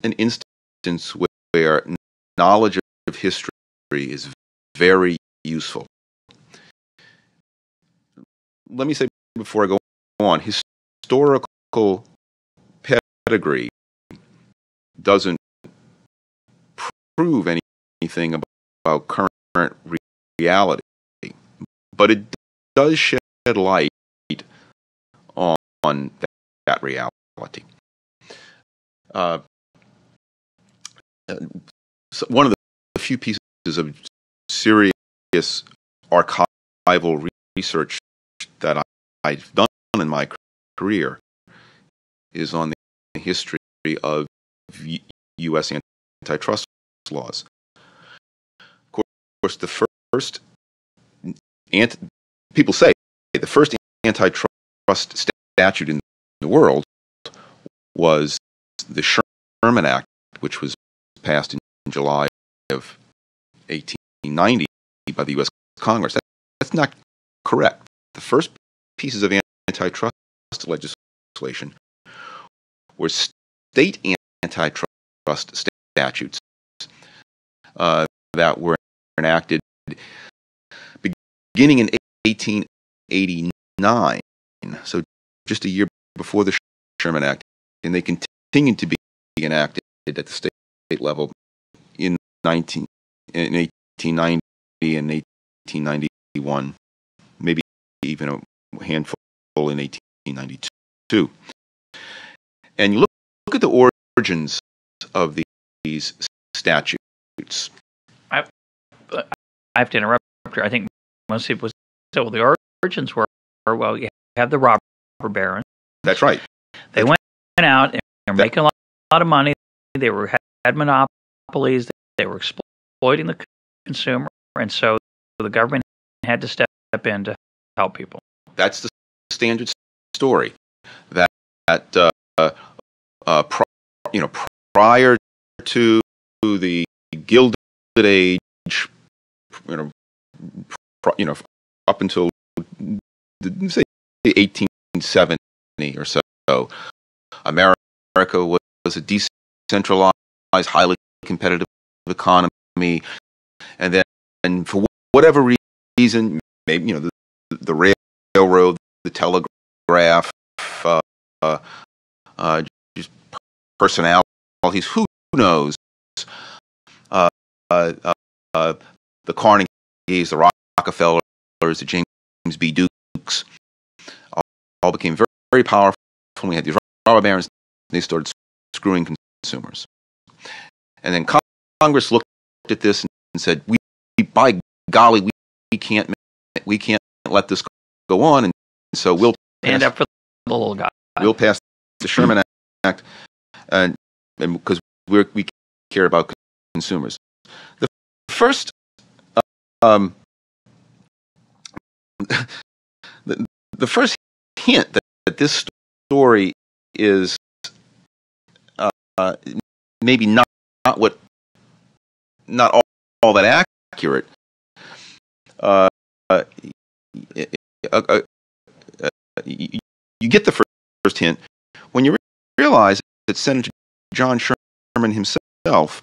an instance where knowledge of history is very useful. Let me say before I go on, historical pedigree doesn't prove anything about current reality, but it does shed light on that reality. So one of the few pieces of serious archival research that I've done in my career is on the history of U.S. antitrust laws. Of course, the first people say the first antitrust statute in the world was the Sherman Act, which was passed in July of 1890 by the U.S. Congress. That's not correct. The first pieces of antitrust legislation were state antitrust statutes that were enacted beginning in 1889, so just a year before the Sherman Act, and they continued to be enacted at the state level in 1890 and 1891, maybe even a handful in 1892. And you look at the origins of these statutes. I have to interrupt here. I think most people say, well, the origins were, well, you have the robber barons. That's right. They went out and they were making a lot of money. They had monopolies. They were exploiting the consumer, and so the government had to step in to help people. That's the standard story. Prior to the Gilded Age, up until say 1870 or so, America was a decentralized, highly competitive economy, and then for whatever reason, maybe the railroad, the telegraph, just personalities, who knows? The Carnegies, the Rockefellers, the James B. Dukes, all became very, very powerful. We had these robber barons. They started screwing consumers, and then Congress looked at this and said, by golly, we can't let this go on, and so we'll stand up for the little guy. We'll pass the Sherman Act, and because we care about consumers. The first the first hint that this story is maybe not all that accurate. You get the first hint when you realize that Senator John Sherman himself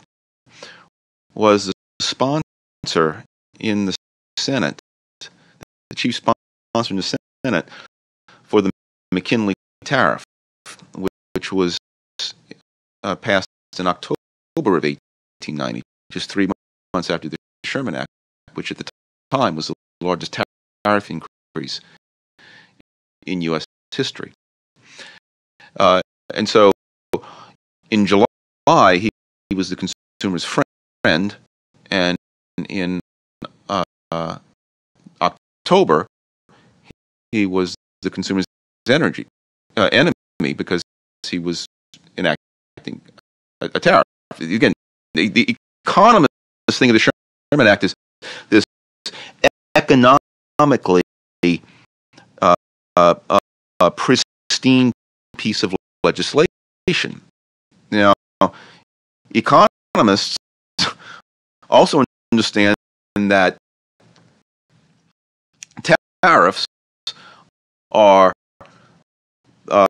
was the sponsor in the Senate, the chief sponsor in the Senate for the McKinley tariff, which was passed in October of 1890, just 3 months after the Sherman Act, which at the time was the largest tariff increase in U.S. history. And so in July, he was the consumer's friend, and in October, he was the consumer's enemy because he was enacting a tariff. Again, the economist thing of the Sherman Act is this economically pristine piece of legislation. Now, economists also understand that tariffs are a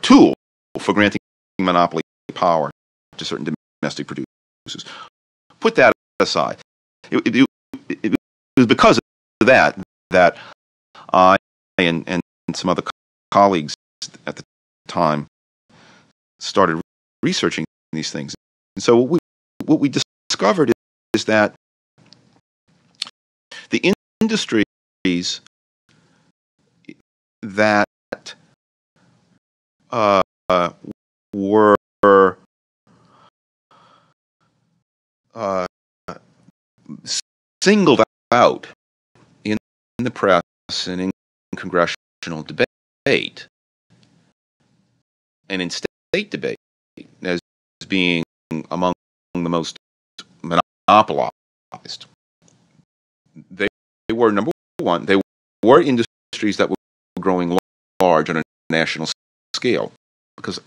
tool for granting monopoly power to certain domestic producers. Put that aside. It was because of that I and some other colleagues at the time started researching these things. And so what we discovered is that the industries that were singled out in the press and in congressional debate and in state debate as being among the most monopolized. They were, number one, they were industries that were growing large on a national scale because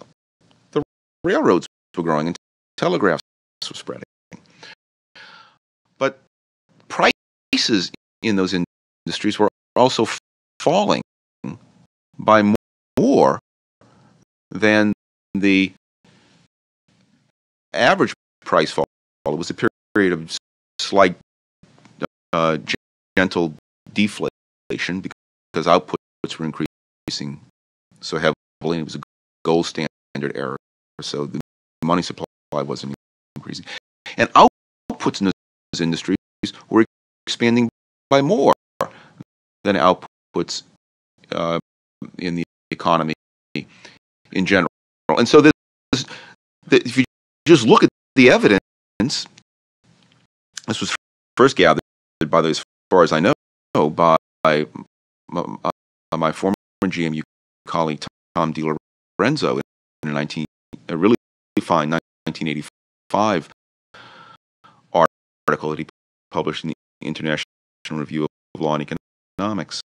the railroads were growing and telegraphs were spreading. But prices in those industries were also falling by more than the average price fall. It was a period of slight, gentle deflation because outputs were increasing so heavily, and it was a gold standard era, so the money supply wasn't increasing. And outputs in those industries were expanding by more than outputs in the economy in general. And so if you just look at the evidence, this was first gathered, by the way, as far as I know, by my former GMU colleague Tom DiLorenzo in a really fine 1985 article that he published in the International Review of Law and Economics.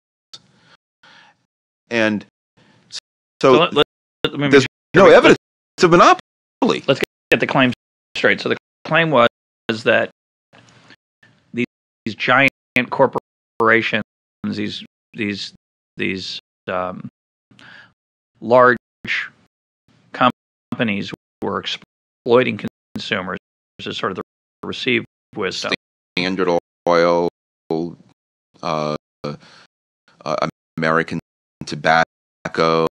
And so there's no evidence of monopoly. Let's get the claim straight. So the claim was that these giant corporations, these large companies were exploiting consumers as sort of the received wisdom. Standard Oil, American Tobacco,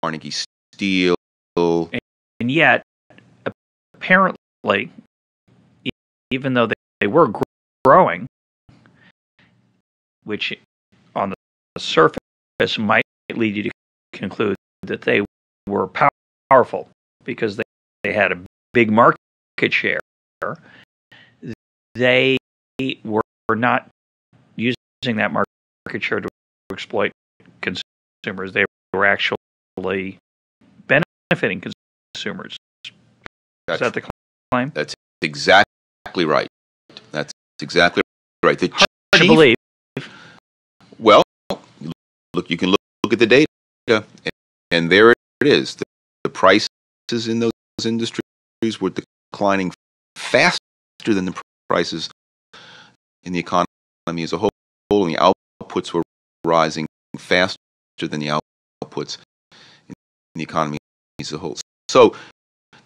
Carnegie Steel. And yet, apparently, even though they were growing, which on the surface might lead you to conclude that they were powerful because they had a big market share, they were not using that market share to exploit consumers. They were actually benefiting consumers. Is that the claim? That's exactly right. That's exactly right. Hard to believe. Well, look, you can look at the data, and there it is. The prices in those industries were declining faster than the prices in the economy as a whole, and the outputs were rising faster than the outputs in the economy as a whole. So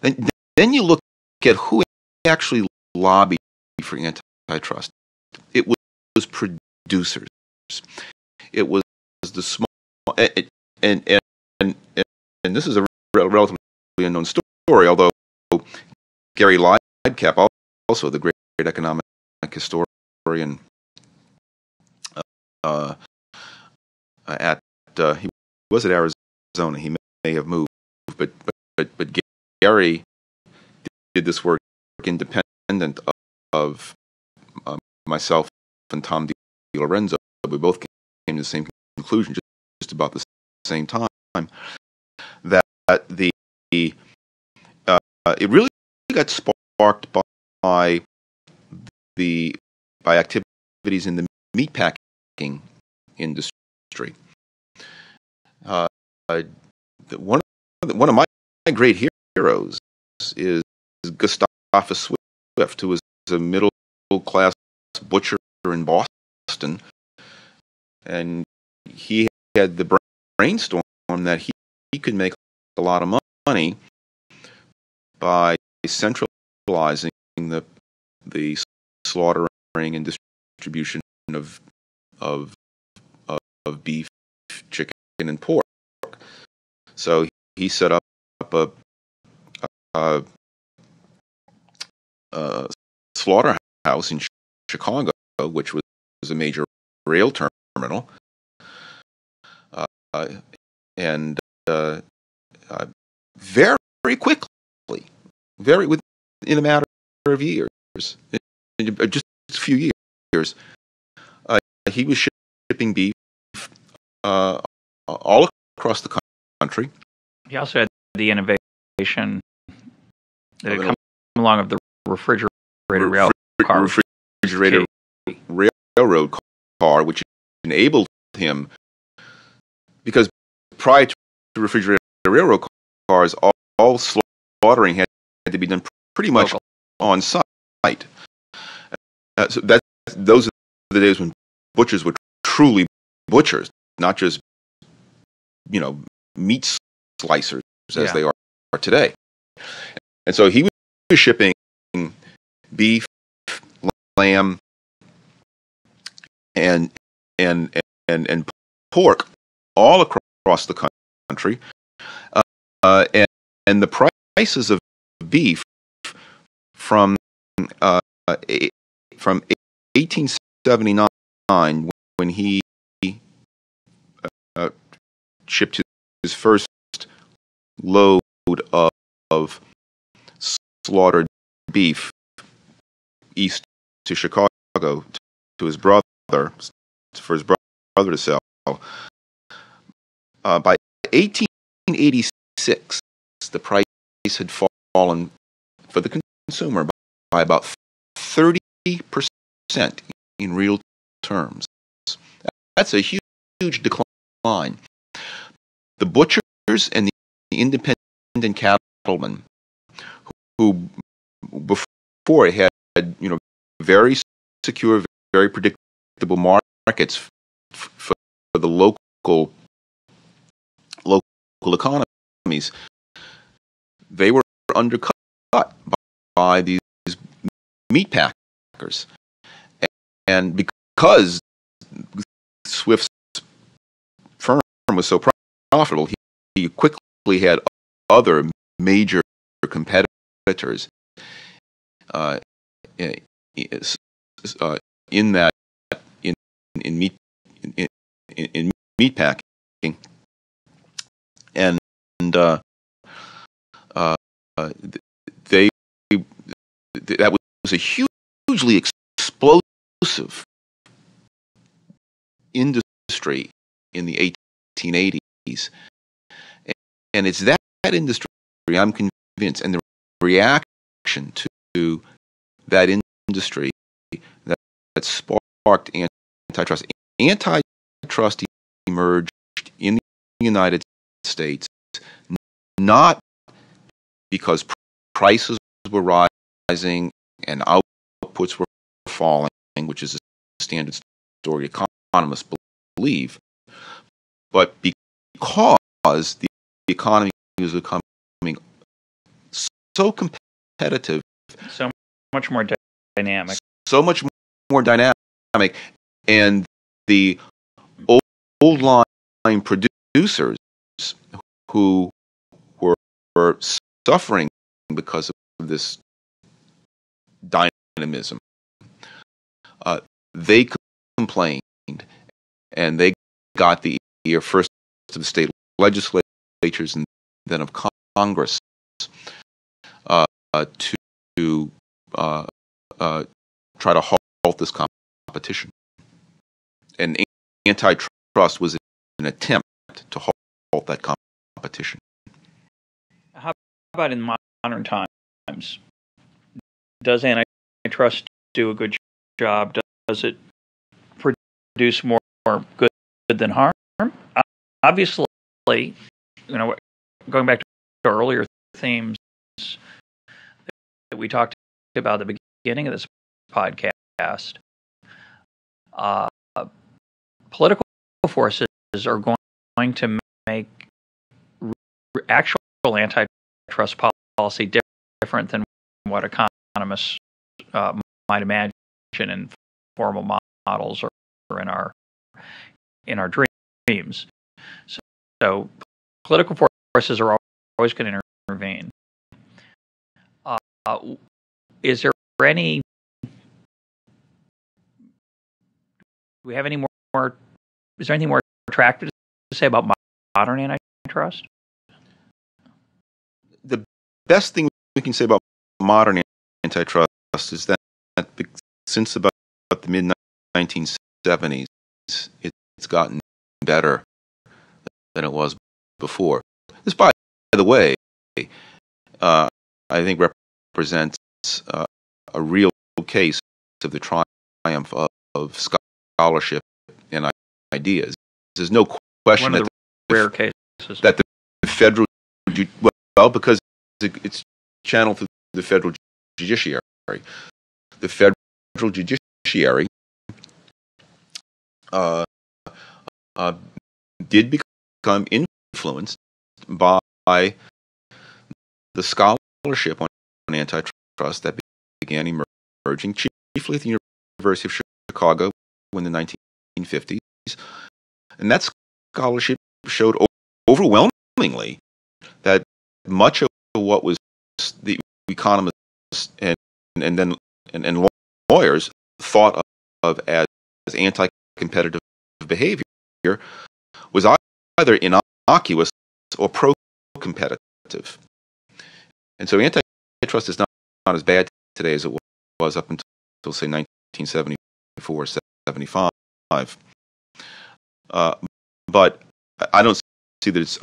then you look at who actually lobbied for antitrust. It was producers. It was the small, and this is a relatively unknown story, although Gary Leidkamp, also the great economic historian, he was at Arizona. He may have moved, but Gary did this work independent of myself and Tom DiLorenzo. We both came to the same conclusion just about the same time, that it really got sparked by activities in the meatpacking industry. One of my great heroes is Gustavus Swift, who was a middle-class butcher in Boston, and he had the brainstorm that he could make a lot of money by centralizing the slaughtering and distribution of beef, chicken, and pork. So he set up a slaughterhouse in Chicago, which was a major rail terminal, and very quickly, in a matter of years, just a few years, he was shipping beef all across the country. He also had the innovation that had come along of the refrigerated rail car. Refrigerated railroad car, which enabled him, because prior to refrigerated railroad cars, all slaughtering had to be done pretty much on site. So those are the days when butchers were truly butchers, not just meat slicers as they are today. And so he was shipping beef, lamb, and pork all across the country, and the prices of beef from 1879, when he shipped his first load of slaughtered beef east to Chicago to his brother, for his brother to sell. By 1886, the price had fallen for the consumer by about 30% in real terms. That's a huge decline. The butchers and the independent cattlemen, who before had very secure, very predictable markets for the local economies, they were undercut by these meat packers. And because Swift's firm was so profitable, he quickly had other major competitors in meat packing, and that was a hugely explosive industry in the 1880s, and it's that industry, I'm convinced, and the reaction to that industry that sparked antitrust. Antitrust emerged in the United States not because prices were rising and outputs were falling, which is a standard story economists believe, but because the economy was becoming so competitive, so much more dynamic, and the old line producers who were suffering because of this dynamism, they complained, and they got the ear first of the state legislatures and then of Congress to try to halt this competition. And antitrust was an attempt to halt that competition. How about in modern times? Does antitrust do a good job? Does it produce more good than harm? Obviously, going back to our earlier themes that we talked about at the beginning of this podcast, political forces are going to make actual antitrust policy different than what economists might imagine in formal models or in our dreams. So political forces are always going to intervene. Is there any? Do we have any more? Is there anything more attractive to say about modern antitrust? The best thing we can say about modern antitrust is that since about the mid-1970s, it's gotten better than it was before. This, by the way, I think represents a real case of the triumph of scholarship and ideas. There's no question that rare cases that the federal, because it's channeled through the federal judiciary. The federal judiciary did become influenced by the scholarship on antitrust that began emerging chiefly at the University of Chicago in the 1950s. And that scholarship showed overwhelmingly that much of what was the economists and lawyers thought of as anti-competitive behavior was either innocuous or pro-competitive. And so antitrust is not as bad today as it was up until say 1974 or 75. But I don't see that it's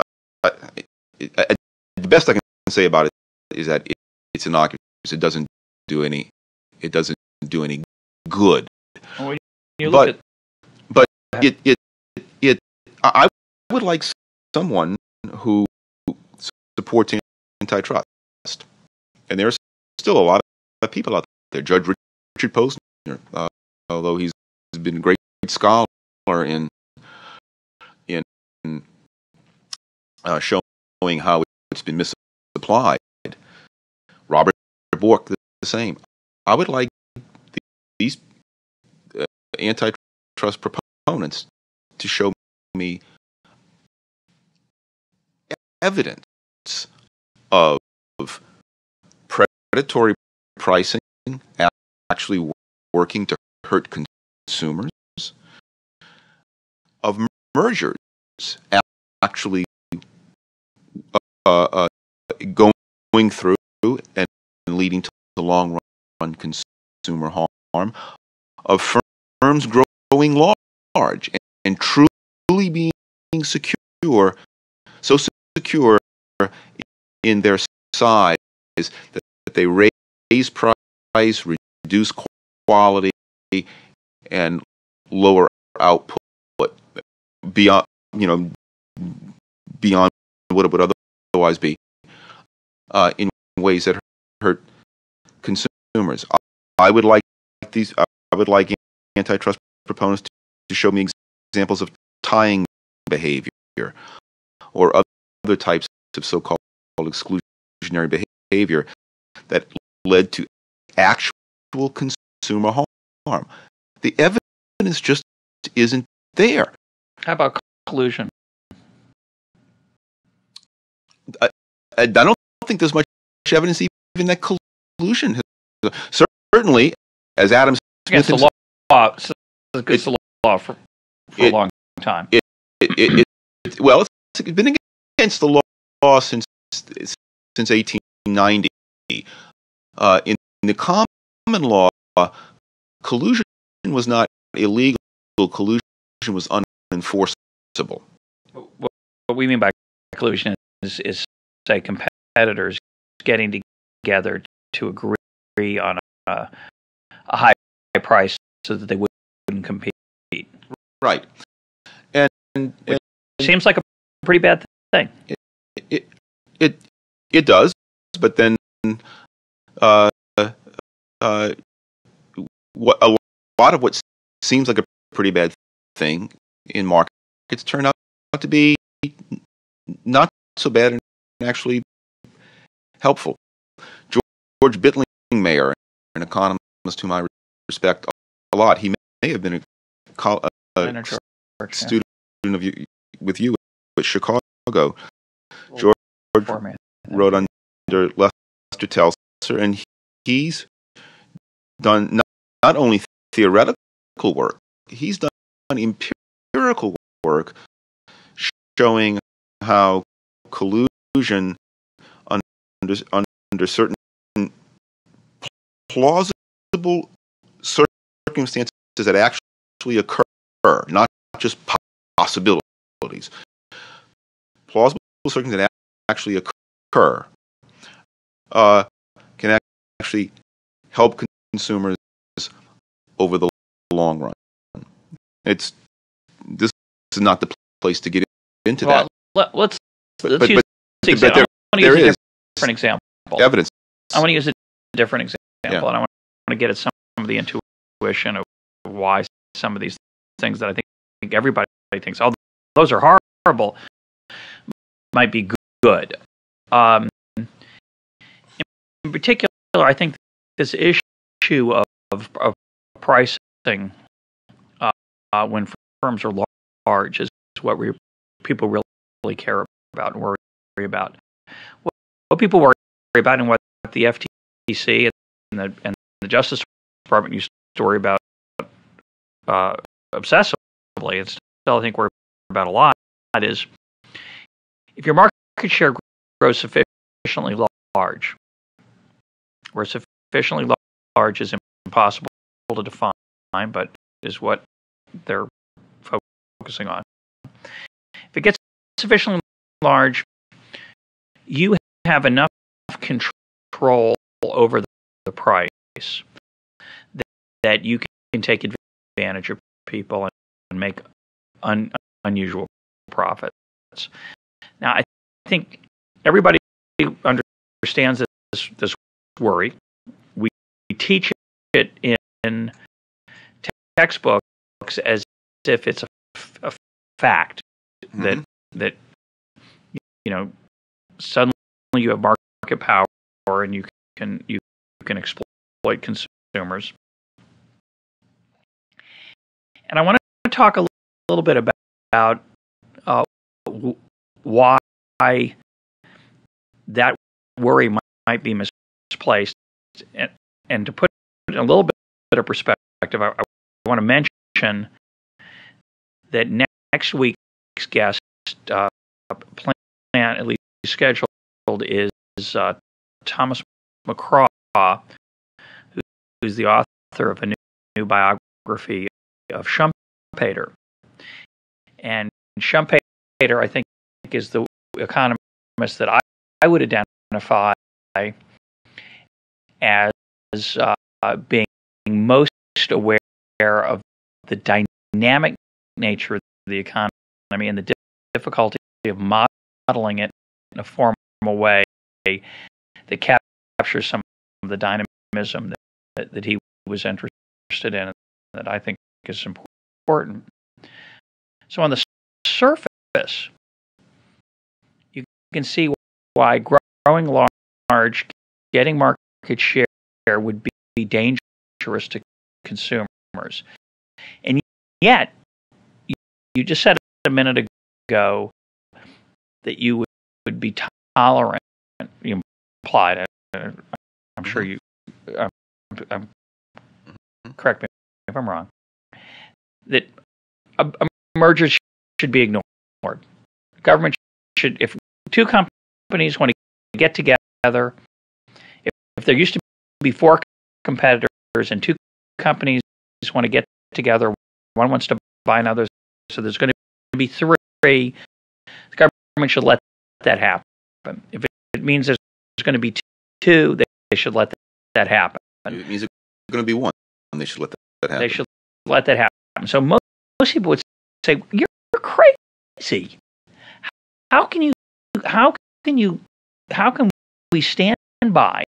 the best I can say about it is that it's innocuous. It doesn't do any good. Well, when you look but I would like someone who supports antitrust, and there's still a lot of people out there. Judge Richard Posner, although he's been a great scholar in showing how it's been misapplied. Robert Bork, the same. I would like these antitrust proponents to show me evidence of predatory pricing actually working to hurt consumers, of mergers actually going through and leading to long-run consumer harm, of firms growing large and truly being secure, so secure in their size that they raise price, reduce quality, and lower output beyond what it would otherwise be in ways that hurt consumers. I would like antitrust proponents to show me examples of tying behavior or other types of so-called exclusionary behavior that led to actual consumer harm. The evidence just isn't there. How about collusion? I don't think there's much evidence even that collusion. Certainly, as Adam Smith Against the law. It's the law for a long time. Well, it's been against the law since 1890. In the common law, collusion was not illegal. Collusion was unenforceable. What we mean by collusion is say, competitors getting together to agree on a high price so that they wouldn't compete. Right. And seems like a pretty bad thing. It does, but then what a lot of what seems like a pretty bad thing in markets turn out to be not so bad and actually helpful. George Bittlingmayer, an economist whom I respect a lot, he may have been a student of with you at Chicago. George wrote under Lester Telser, and he's done not only theoretical work, he's done empirical work showing how collusion under certain plausible circumstances that actually occur, not just possibilities. Plausible circumstances that actually occur can actually help consumers over the long run. This is not the place to get into that. Let's use an example. There is different example. Evidence. I want to use a different example, yeah. And I want to get at some of the intuition of why some of these things that I think everybody thinks, oh, those are horrible, might be good. In particular, I think this issue of pricing when firms are large is what people really care about and worry about. What people worry about and what the FTC and the Justice Department used to worry about obsessively, and still I think worry about a lot, is if your market share grows sufficiently large, where sufficiently large is impossible to define, but is what they're focusing on. If it gets sufficiently large, you have enough control over the price that you can take advantage of people and make unusual profits. Now, I think everybody understands this worry. We teach it in textbooks as if it's a fact that suddenly you have market power and you can exploit consumers. And I want to talk a little bit about why that worry might be misplaced, and to put it in a little bit of perspective, I want to mention that next week's guest, plan at least scheduled, is Thomas McCraw, who's the author of a new biography of Schumpeter. And Schumpeter, I think, is the economist that I would identify as being most aware of the dynamic nature of the economy and the difficulty of modeling it in a formal way that captures some of the dynamism that he was interested in, and that I think is important. So on the surface, you can see why growing large, getting market share would be dangerous to consumers. And yet, you just said a minute ago that you would be tolerant. You implied. I'm sure you. Correct me if I'm wrong. That a merger should be ignored. Government should, if two companies want to get together, if there used to be four competitors and two companies want to get together, one wants to buy another, so there's going to be three, the government should let that happen. If it means there's going to be two, they should let that happen. It means it's going to be one, and they should let that happen. They should let that happen. So most people would say, "You're crazy. How can we stand by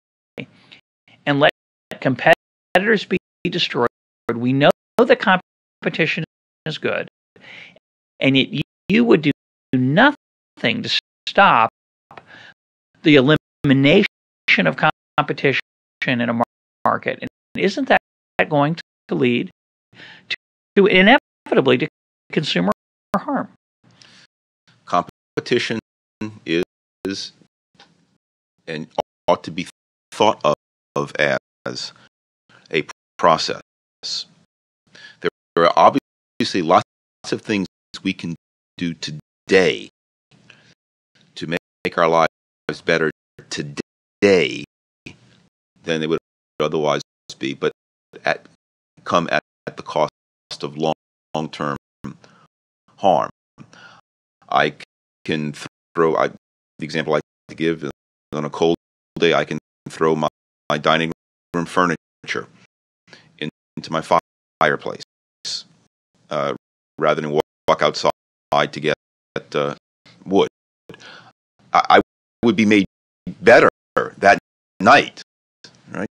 and let competitors be destroyed? We know that competition is good, and yet you would do nothing to stop the elimination of competition in a market. And isn't that going to lead to inevitably to consumer harm?" Competition is and ought to be thought of as a process. There are obviously lots of things we can do today to make our lives better today than they would otherwise be, but come at the cost of long-term harm. I can throw the example I like to give is, on a cold day, I can throw my dining room furniture into my fireplace rather than walk outside to get wood. I would be made better that night, right?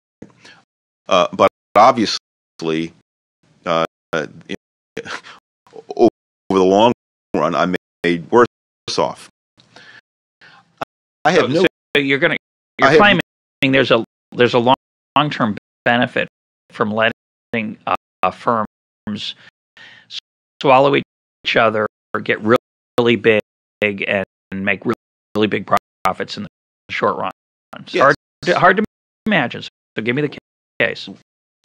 But obviously, over the long run, I'm made worse off. I have So you're claiming there's a long-term benefit from letting firms swallow each other or get really big and make really big profits in the short run. It's hard to imagine. So give me the case.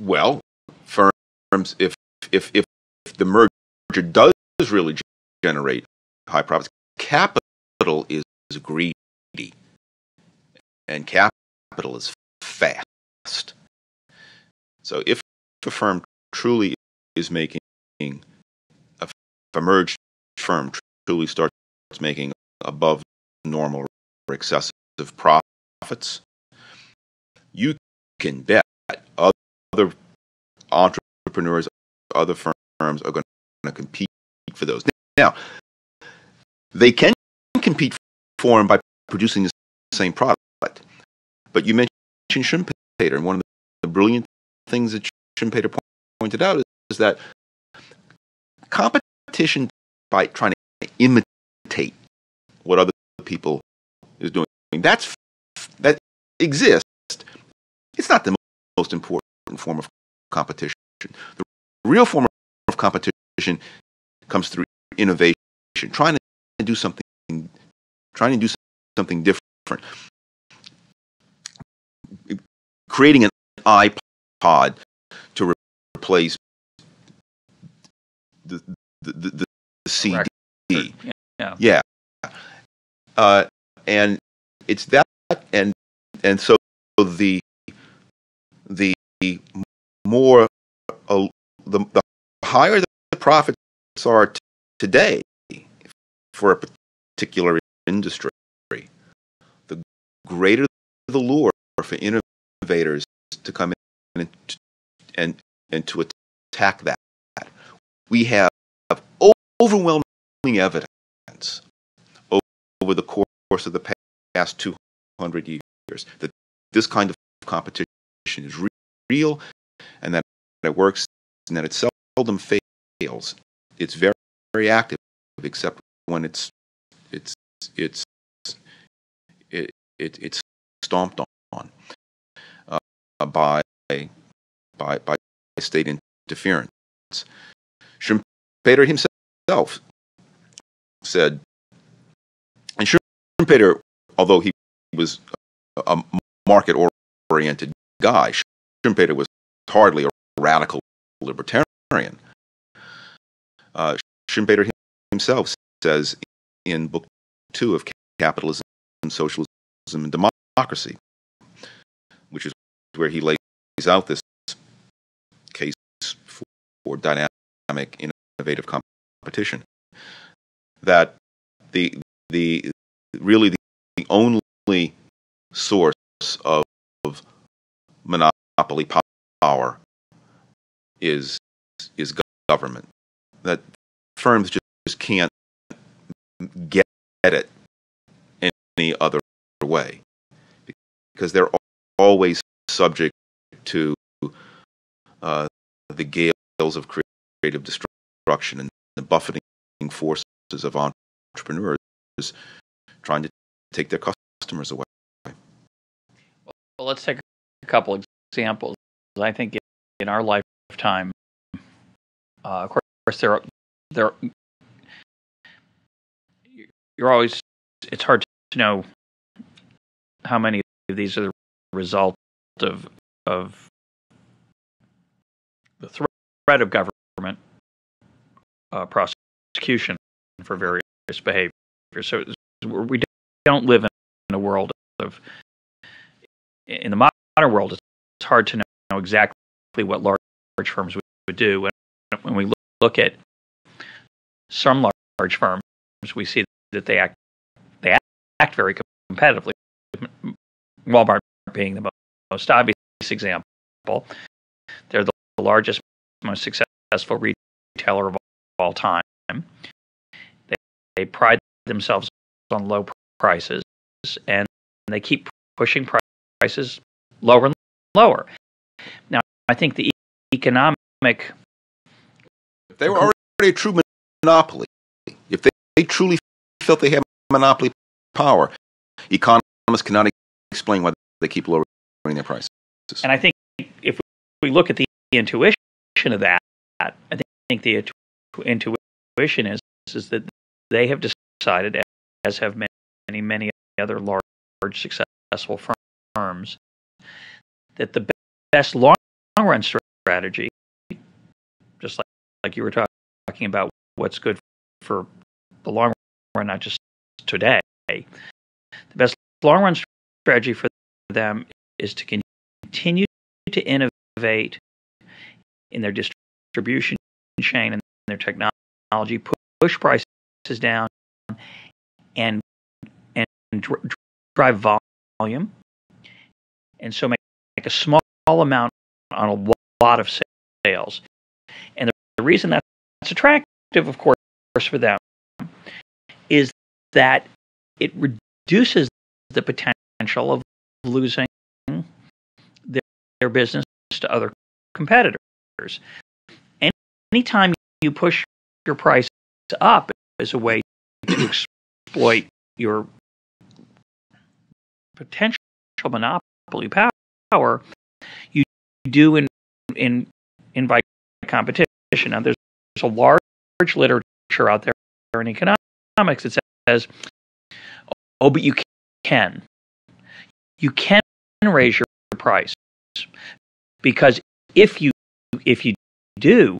Well, firms, if the merger does really generate high profits, capital is greedy, and capital is fast. So if a firm truly is making, if a merged firm truly starts making above normal or excessive profits, you can bet other entrepreneurs, other firms are going to compete for those. Now, they can compete for them by producing the same product. But you mentioned Schumpeter, and one of the brilliant things that Schumpeter pointed out is that competition by trying to imitate what other people is doing, that exists. It's not the most important form of competition. The real form of competition comes through innovation, trying to do something different. Creating an iPod to replace the CD. Yeah. And it's that, and so the more the higher the profits are today for a particular industry, the greater the lure for innovators to come in and to attack that. We have overwhelming evidence over the course of the past 200 years that this kind of competition is real, and that it works, and that it seldom fails. It's very, very active, except when it's stomped on by state interference. Schumpeter himself said, and Schumpeter, although he was a market-oriented guy, Schumpeter was hardly a radical libertarian. Schumpeter himself says in Book 2 of Capitalism, Socialism, and Democracy, which is where he lays out this case for dynamic, innovative competition, that the only source of monopoly power is government. That firms just can't get it any other way, because they're always subject to the gales of creative destruction and the buffeting forces of entrepreneurs trying to take their customers away. Well, let's take a couple examples. I think in our lifetime, of course, you're always, it's hard to know how many of these are the result of the threat of government prosecution for various behaviors. So we don't live in a world of, in the modern world, it's hard to know exactly what large firms would do. And when we look at some large firms, we see that they act very competitively. Walmart being the most obvious example. They're the largest, most successful retailer of all time. They pride themselves on low prices, and they keep pushing prices lower and lower. Now, I think the economic... If they were already a true monopoly, if they truly felt they had monopoly power, economists cannot explain why they keep lowering their prices. And I think if we look at the intuition of that, I think the intuition is that they have decided, as have many other large successful firms, that the best long-run strategy, just like you were talking about what's good for the long run, not just today, the best long-run strategy for them is to continue to innovate in their distribution chain and their technology, push prices down, and drive volume, and so make a small amount on a lot of sales. And the reason that's attractive, of course, for them is that it reduces the potential of losing their business to other competitors. Anytime you push your price up as a way to exploit your potential monopoly power, you do invite competition. Now, there's a large literature out there in economics that says, oh, but you can raise your price, because if you do,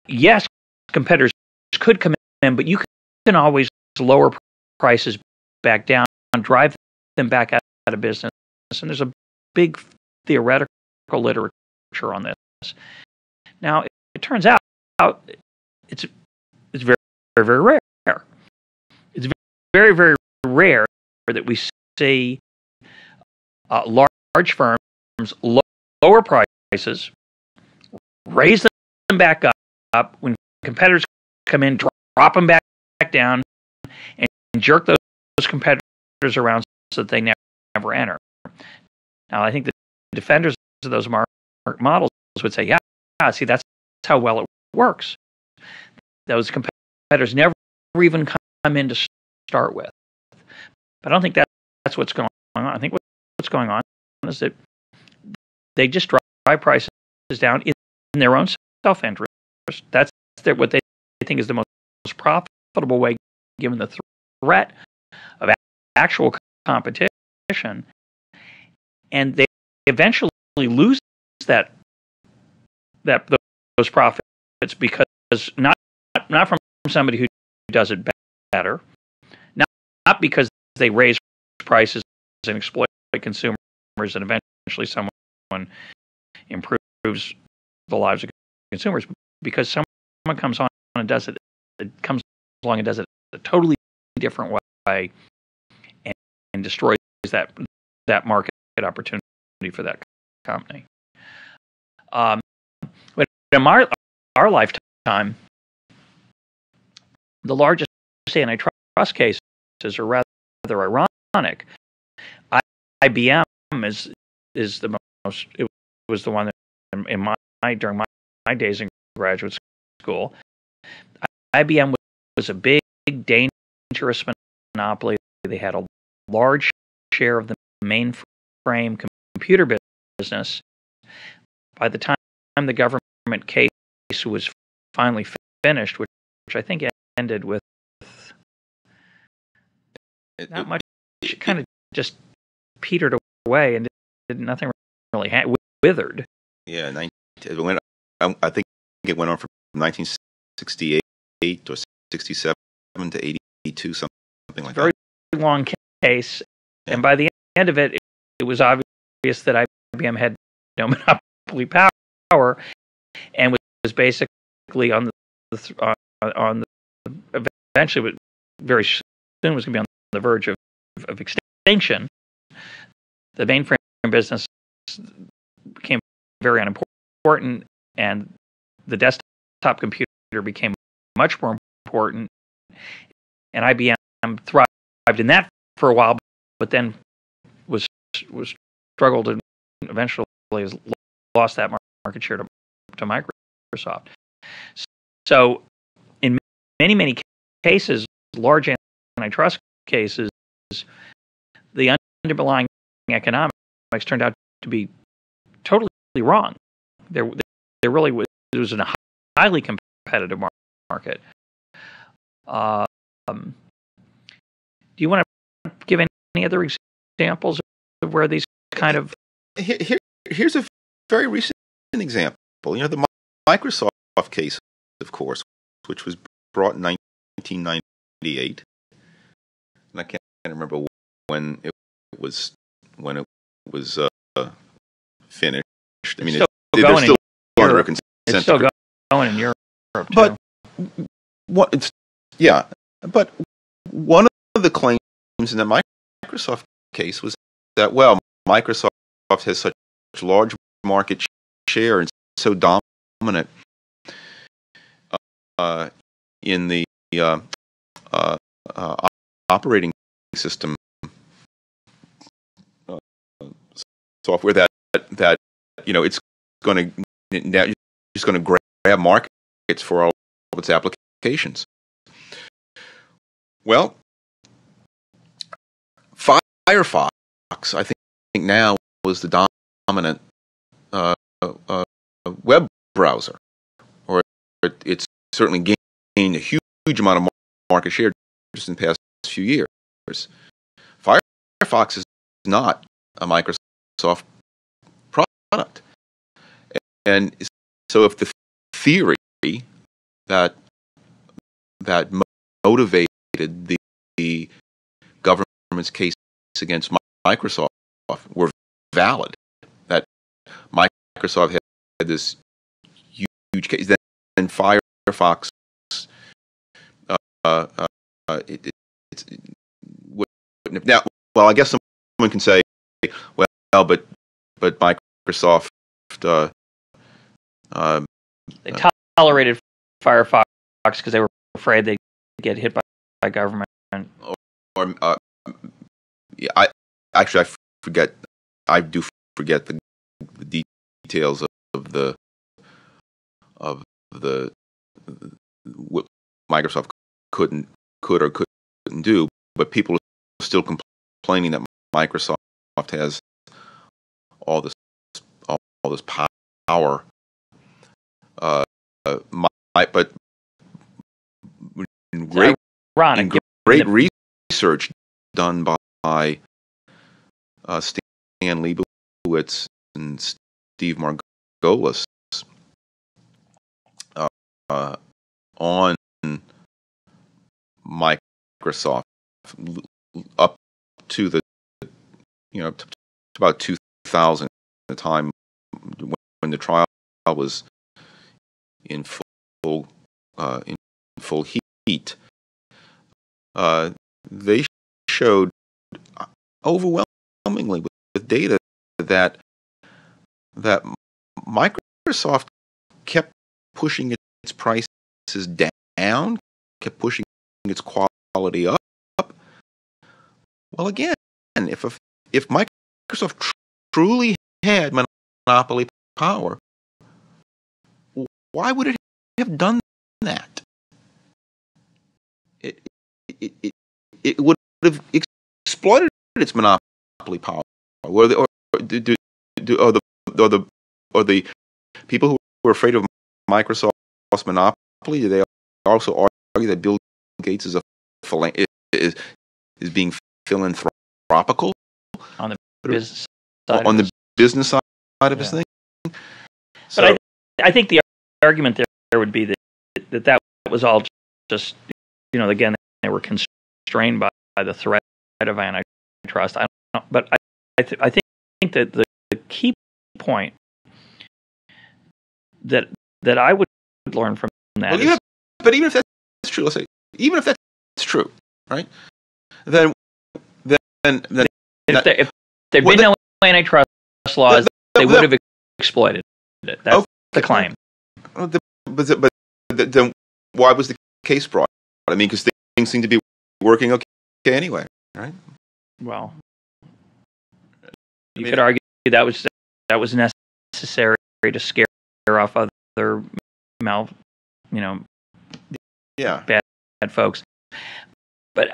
yes, competitors could come in, but you can always lower prices back down, drive them back out of business. And there's a big theoretical literature on this. Now, it turns out it's very, very rare. It's very, very rare that we see large firms lower prices, raise them back up when competitors come in, drop them back down, and jerk those competitors around so that they never enter. Now, I think the defenders of those models would say, yeah, see, that's how well it works. Those competitors never even come in to start with. But I don't think that's what's going on. I think what's going on is that they just drive prices down in their own self-interest. That's what they think is the most profitable profitable way given the threat of actual competition, and they eventually lose those profits because not from somebody who does it better, not because they raise prices and exploit consumers, and eventually someone improves the lives of consumers, because someone comes on and does it. It comes along and does it a totally different way, and destroys that market opportunity for that company. But in our lifetime, the largest antitrust cases are rather ironic. IBM is the most. It was the one that during my days in graduate school. IBM was a big, dangerous monopoly. They had a large share of the mainframe computer business. By the time the government case was finally finished, which I think ended with not much, kind of just petered away and nothing really withered. Yeah, I think it went on from 1968 or 67 to 82, something like that. Very long case, yeah. And by the end of it, it was obvious that IBM had no monopoly power, and was basically eventually, very soon was going to be on the verge of extinction. The mainframe business became very unimportant, and the desktop computer became much more important. And IBM thrived in that for a while, but then was struggled and eventually has lost that market share to Microsoft. So, in many cases, large antitrust cases, the underlying economics turned out to be totally wrong. There really was. It was a highly competitive market. Do you want to give any other examples of where these kind of? Here's a very recent example. The Microsoft case, of course, which was brought in 1998, and I can't remember when it was finished. I mean, they're still under a consent decree. It's still going in Europe too. But but one of the claims in the Microsoft case was that, well, Microsoft has such large market share and so dominant in the operating system software that it's going to now just going to grab markets for all of its applications. Well, Firefox, I think now, is the dominant web browser, or it's certainly gained a huge amount of market share just in the past few years. Firefox is not a Microsoft product, and so if the theory that motivated the government's case against Microsoft were valid, that Microsoft had this huge case, then Firefox now. Well, I guess someone can say, well, but Microsoft they tolerated Firefox because they were afraid they'd get hit by government. I forget. I do forget the details of the what Microsoft could or couldn't do, but people are still complaining that Microsoft has all this power. But ironic. Great research done by Stan Leibowitz and Steve Margolis on Microsoft up to the to about 2000, the time when the trial was in full heat. They showed overwhelmingly with data that Microsoft kept pushing its prices down, kept pushing its quality up. Well, again, if Microsoft truly had monopoly power, why would it have done that? It would have exploited its monopoly power. Or the people who were afraid of Microsoft's monopoly, do they also argue that Bill Gates is being philanthropical on the business side? On the business side of his thing? But I think the argument there would be that was all just, again, they were constrained by the threat of antitrust. I don't know, but I think that the key point that I would learn from that is... But even if that's true, let's say, even if that's true, right? Then if there'd been no antitrust laws, they would have exploited it. That's the claim. But then why was the case brought? I mean, because things seem to be working okay anyway, right? Well, you could argue that was necessary to scare off other bad folks. But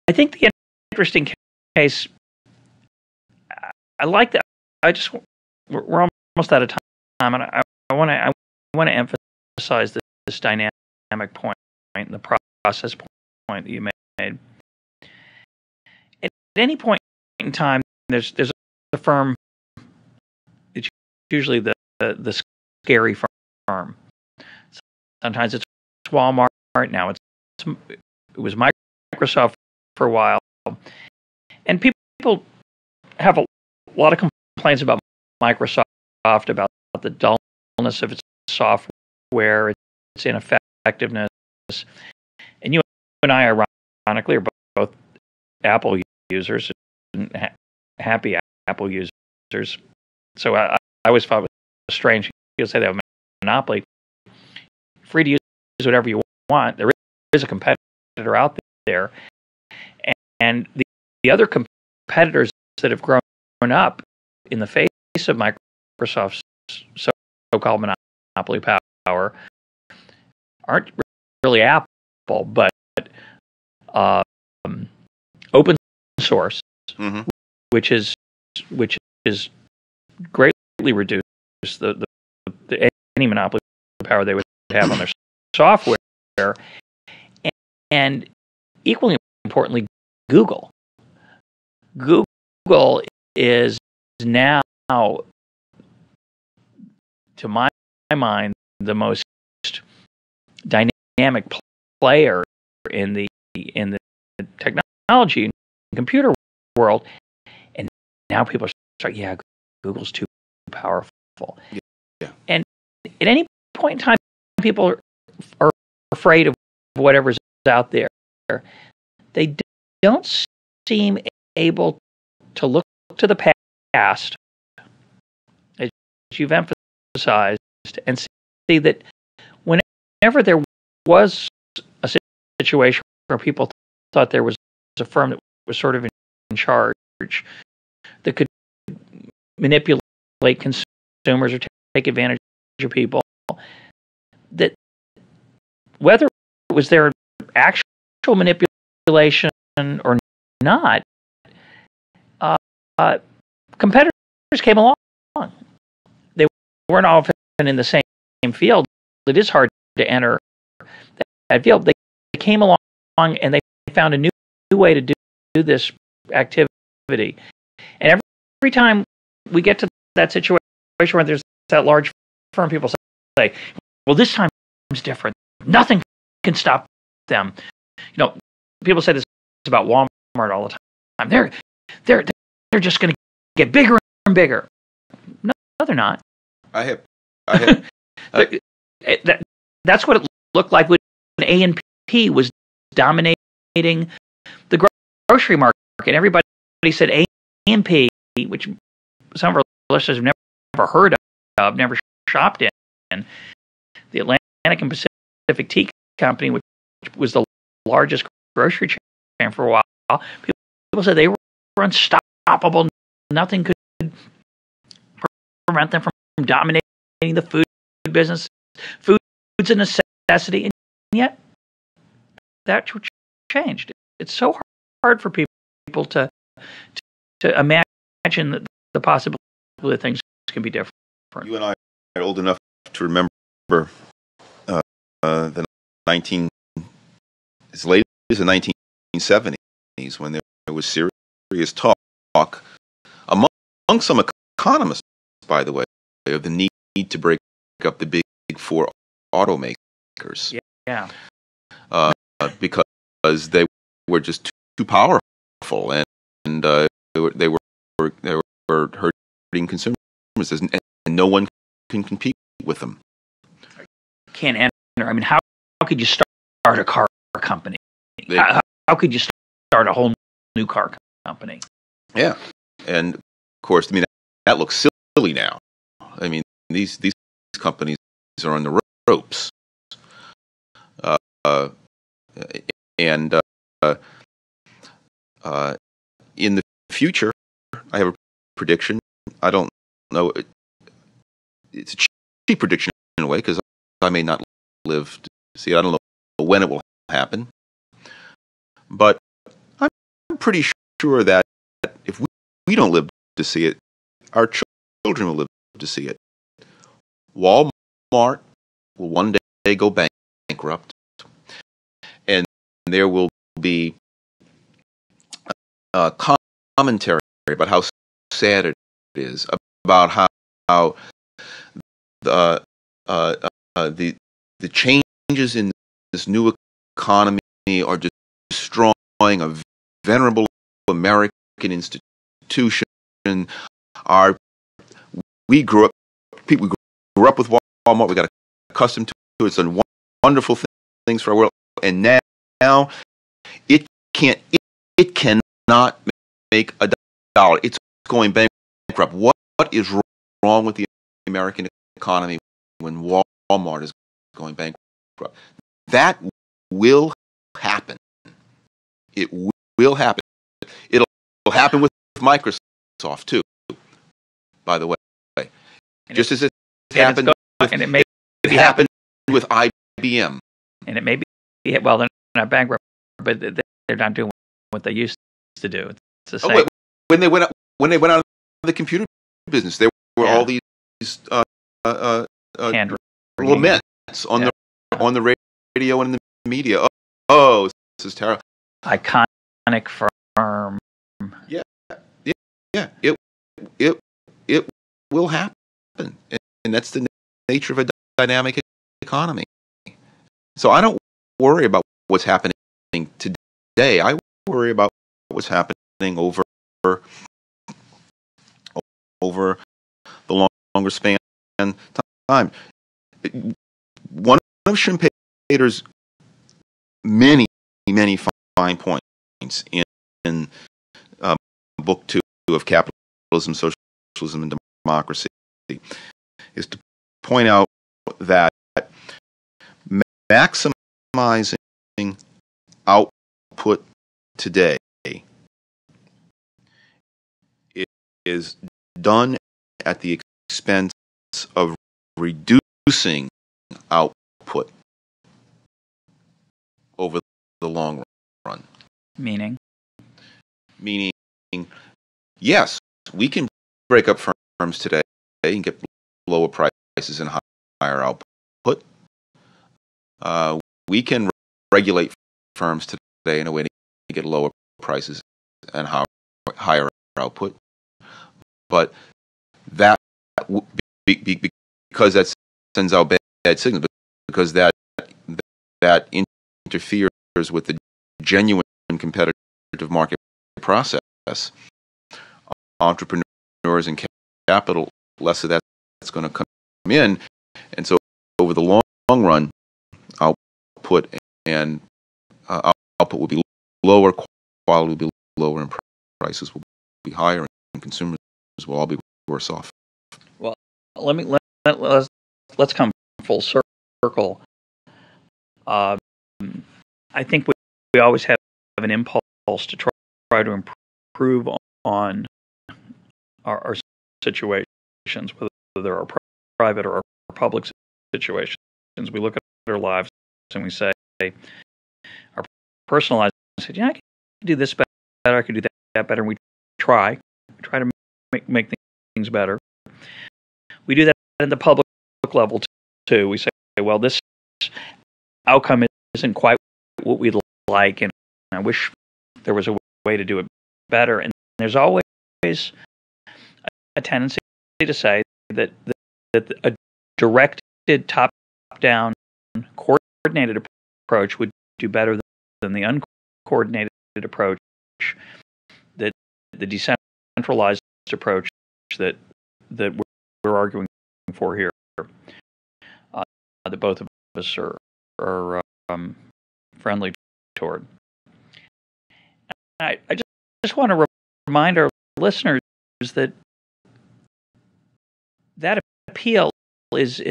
I think the interesting case, I like that. We're almost out of time, and I want to emphasize this dynamic point and the process point that you made. At any point in time, there's a firm. It's usually the scary firm. Sometimes it's Walmart. Now it was Microsoft for a while, and people have a lot of complaints about Microsoft, about the dullness of its software, its ineffectiveness, and you and I, ironically, are both Apple users and happy Apple users. So I always thought it was strange. You'll say they have a monopoly, free to use whatever you want. There is a competitor out there, and the other competitors that have grown up in the face of Microsoft's so-called monopoly power aren't really Apple, but open source, which is greatly reduced the any monopoly power they would have on their software, and equally importantly, Google is now, to my mind, the most dynamic player in the technology and computer world, and now people are saying, Google's too powerful. Yeah. And at any point in time, people are afraid of whatever's out there. They don't seem able to look to the past, as you've emphasized, and see that whenever there was a situation where people thought there was a firm that was sort of in charge, that could manipulate consumers or take advantage of people, that whether it was their actual manipulation or not, competitors came along. They weren't often in the same field. It is hard to enter that field. They came along and they found a new way to do this activity. And every time we get to that situation where there's that large firm, people say, well, this time is different. Nothing can stop them. People say this about Walmart all the time. They're just going to get bigger and bigger. No, they're not. I have that's what it looked like when A&P was dominating the grocery market. Everybody said A&P, which some of our listeners have never heard of, never shopped in. The Atlantic and Pacific Tea Company, which was the largest grocery chain for a while, people said they were unstoppable. Nothing could prevent them from dominating the food business. Food's a necessity, and yet that changed. It's so hard for people to imagine that the possibility that things can be different. You and I are old enough to remember the as late as the 1970s, when there was serious talk among some economists, by the way, of the need to break up the big four automakers. Yeah. Because they were just too powerful, and they were hurting consumers, and no one can compete with them. Can't enter. I mean, how could you start a car company? How could you start a whole new car company? Yeah, and of course, I mean, that looks silly now. I mean, these companies are on the ropes, and in the future, I have a prediction. I don't know. It's a cheap prediction in a way, because I may not live to see it. I don't know when it will happen, but I'm pretty sure that if we don't live to see it, our children will live to see it. Walmart will one day go bankrupt, and there will be commentary about how sad it is, about how the changes in this new economy are just destroying a venerable American institution. We grew up with Walmart. We got accustomed to it. It's done wonderful things for our world, and now it cannot make a dollar. It's going bankrupt. What is wrong with the American economy when Walmart is going bankrupt? That will happen. It will happen. It'll happen with Microsoft too, by the way. Just as it happened with IBM. And it may be, well, they're not bankrupt, but they're not doing what they used to do. It's the same. When they went out of the computer business, there were all these laments on the radio and in the media. Oh, this is terrible. Iconic firm. Yeah. It will happen, and that's the nature of a dynamic economy. So I don't worry about what's happening today. I worry about what's happening over the longer span time. One of Schumpeter's many fine points in Book 2 of Capitalism, Socialism, and Democracy is to point out that maximizing output today is done at the expense of reducing output over the long run. Meaning, yes, we can break up firms today and get lower prices and higher output. We can regulate firms today in a way to get lower prices and higher output. But that because that sends out bad signals, because that interferes with the genuine competitive market process. Entrepreneurs and capital, less of that's going to come in, and so over the long run, output will be lower, quality will be lower, and prices will be higher, and consumers will all be worse off. Well, let's come full circle. I think we always have an impulse to try to improve on our situations, whether they're private or public situations. We look at our lives and we say, our personal lives, we say, yeah, I can do this better, I can do that better, and we try to make things better. We do that at the public level too. We say, well, this outcome isn't quite what we'd like, and I wish there was a way to do it better. And there's always a tendency to say that a directed, top-down, coordinated approach would do better than the uncoordinated approach, that the decentralized approach that we're arguing for here, that both of us are friendly toward. I just want to remind our listeners that appeal is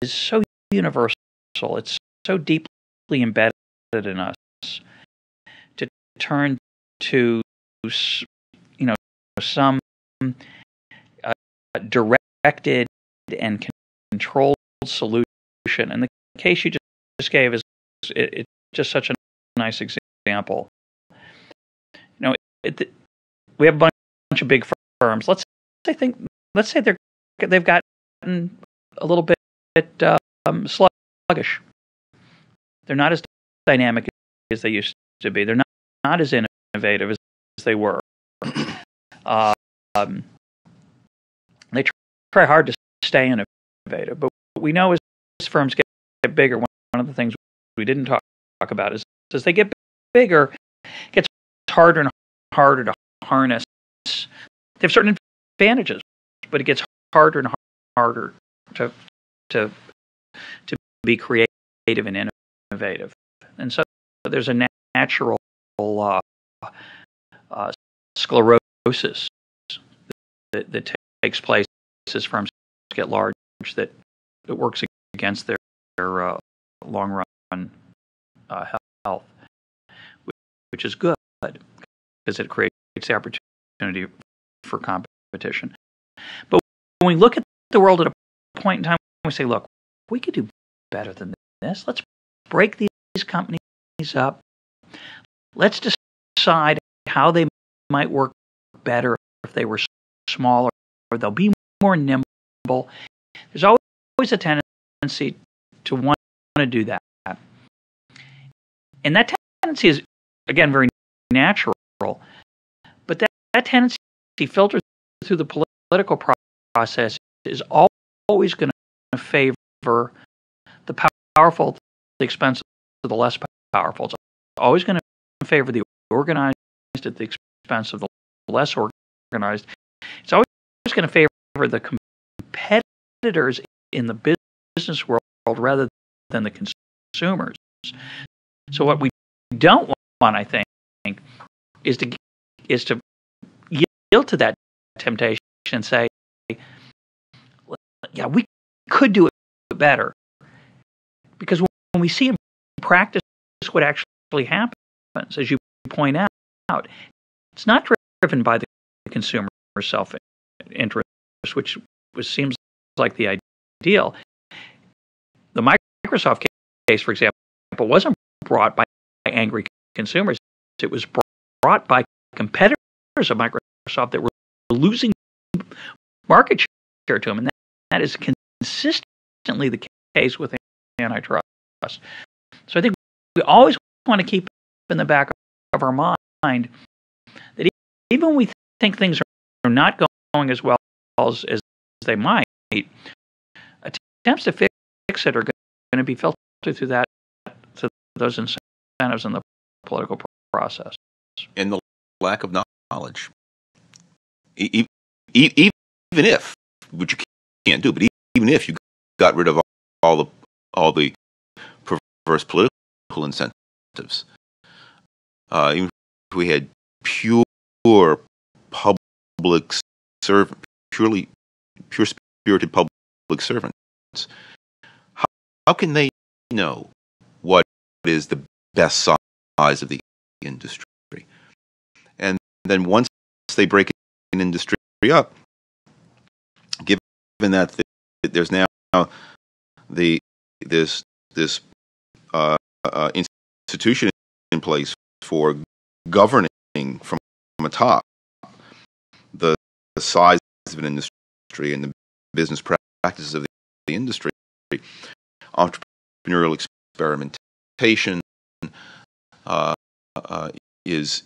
so universal. It's so deeply embedded in us to turn to some directed and controlled solution. And the case you just gave is it's just such a nice example. We have a bunch of big firms. Let's say they've gotten a little bit sluggish. They're not as dynamic as they used to be. They're not as innovative as they were. They try hard to stay innovative, but we know as firms get bigger, one of the things we didn't talk about is as they get bigger, it gets harder and harder to harness. They have certain advantages, but it gets harder and harder to be creative and innovative. And so there's a natural sclerosis that takes place as firms get large that works against their long run health, which is good because it creates the opportunity for competition. But when we look at the world at a point in time, we say, look, we could do better than this. Let's break these companies up. Let's decide how they might work better if they were smaller, or they'll be more nimble. There's always a tendency to want to do that. And that tendency is, again, very natural. But that tendency filtered through the political process is always going to favor the powerful at the expense of the less powerful. It's always going to favor the organized at the expense of the less organized. It's always going to favor the competitors in the business world rather than the consumers. So what we don't want, I think, is to yield to that temptation and say, yeah, we could do it better. Because when we see in practice what actually happens, as you point out, it's not driven by the consumer self-interest, which seems like the ideal. The Microsoft case, for example, wasn't brought by angry consumers. It was brought by competitors of Microsoft that were losing market share to them. And that is consistently the case with antitrust. So I think we always want to keep in the back of our mind that even when we think things are not going as well as they might, attempts to fix it are going to be filtered through those incentives in the political process. And the lack of knowledge. Even if, which you can't do, but even if you got rid of all the perverse political incentives, even if we had pure public servant, pure spirited public servants, how can they know what is the best size of the industry? And then once they break an industry up, given that there's now this institution in place for governing from atop the size of an industry and the business practices of the industry, entrepreneurial experimentation is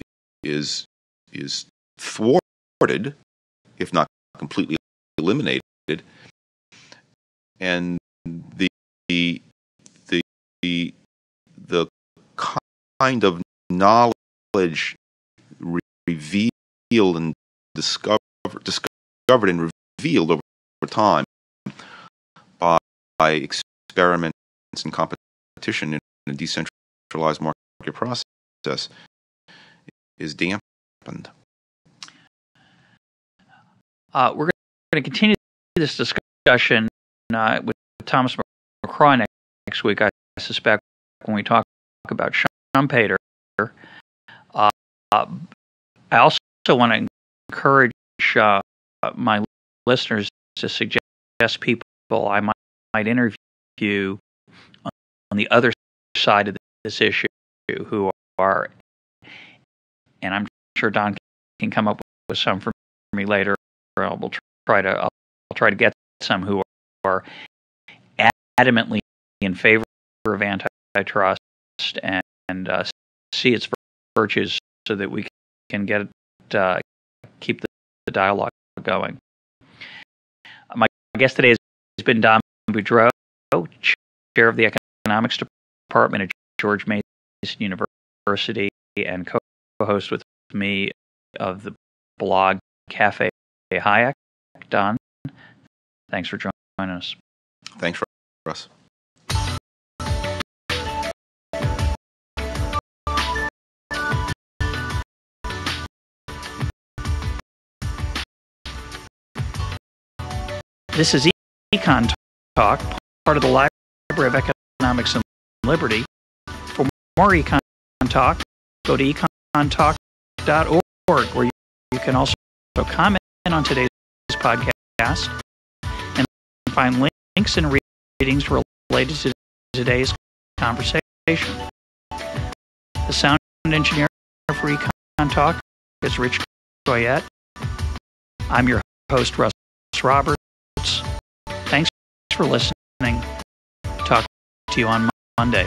thwarted, if not completely eliminated, and the kind of knowledge revealed and discovered and revealed over time by experiments and competition in a decentralized market process is dampened. We're going to continue this discussion with Thomas McCraw next week, I suspect, when we talk about Schumpeter. I also want to encourage my listeners to suggest people I might interview on the other side of this issue who are, and I'm sure Don can come up with some for me later. I'll try to get some who are adamantly in favor of antitrust and see its virtues, so that we can keep the dialogue going. My guest today has been Don Boudreaux, chair of the economics department at George Mason University and co-host with me of the blog Cafe Hayek. Don, thanks for joining us. Thanks, Russ. This is EconTalk, part of the Library of Economics and Liberty. For more EconTalk, go to econtalk.org, where you can also comment on today's podcast and find links and readings related to today's conversation. The sound engineer for EconTalk is Rich Goyette. I'm your host, Russ Roberts. Thanks for listening. Talk to you on Monday.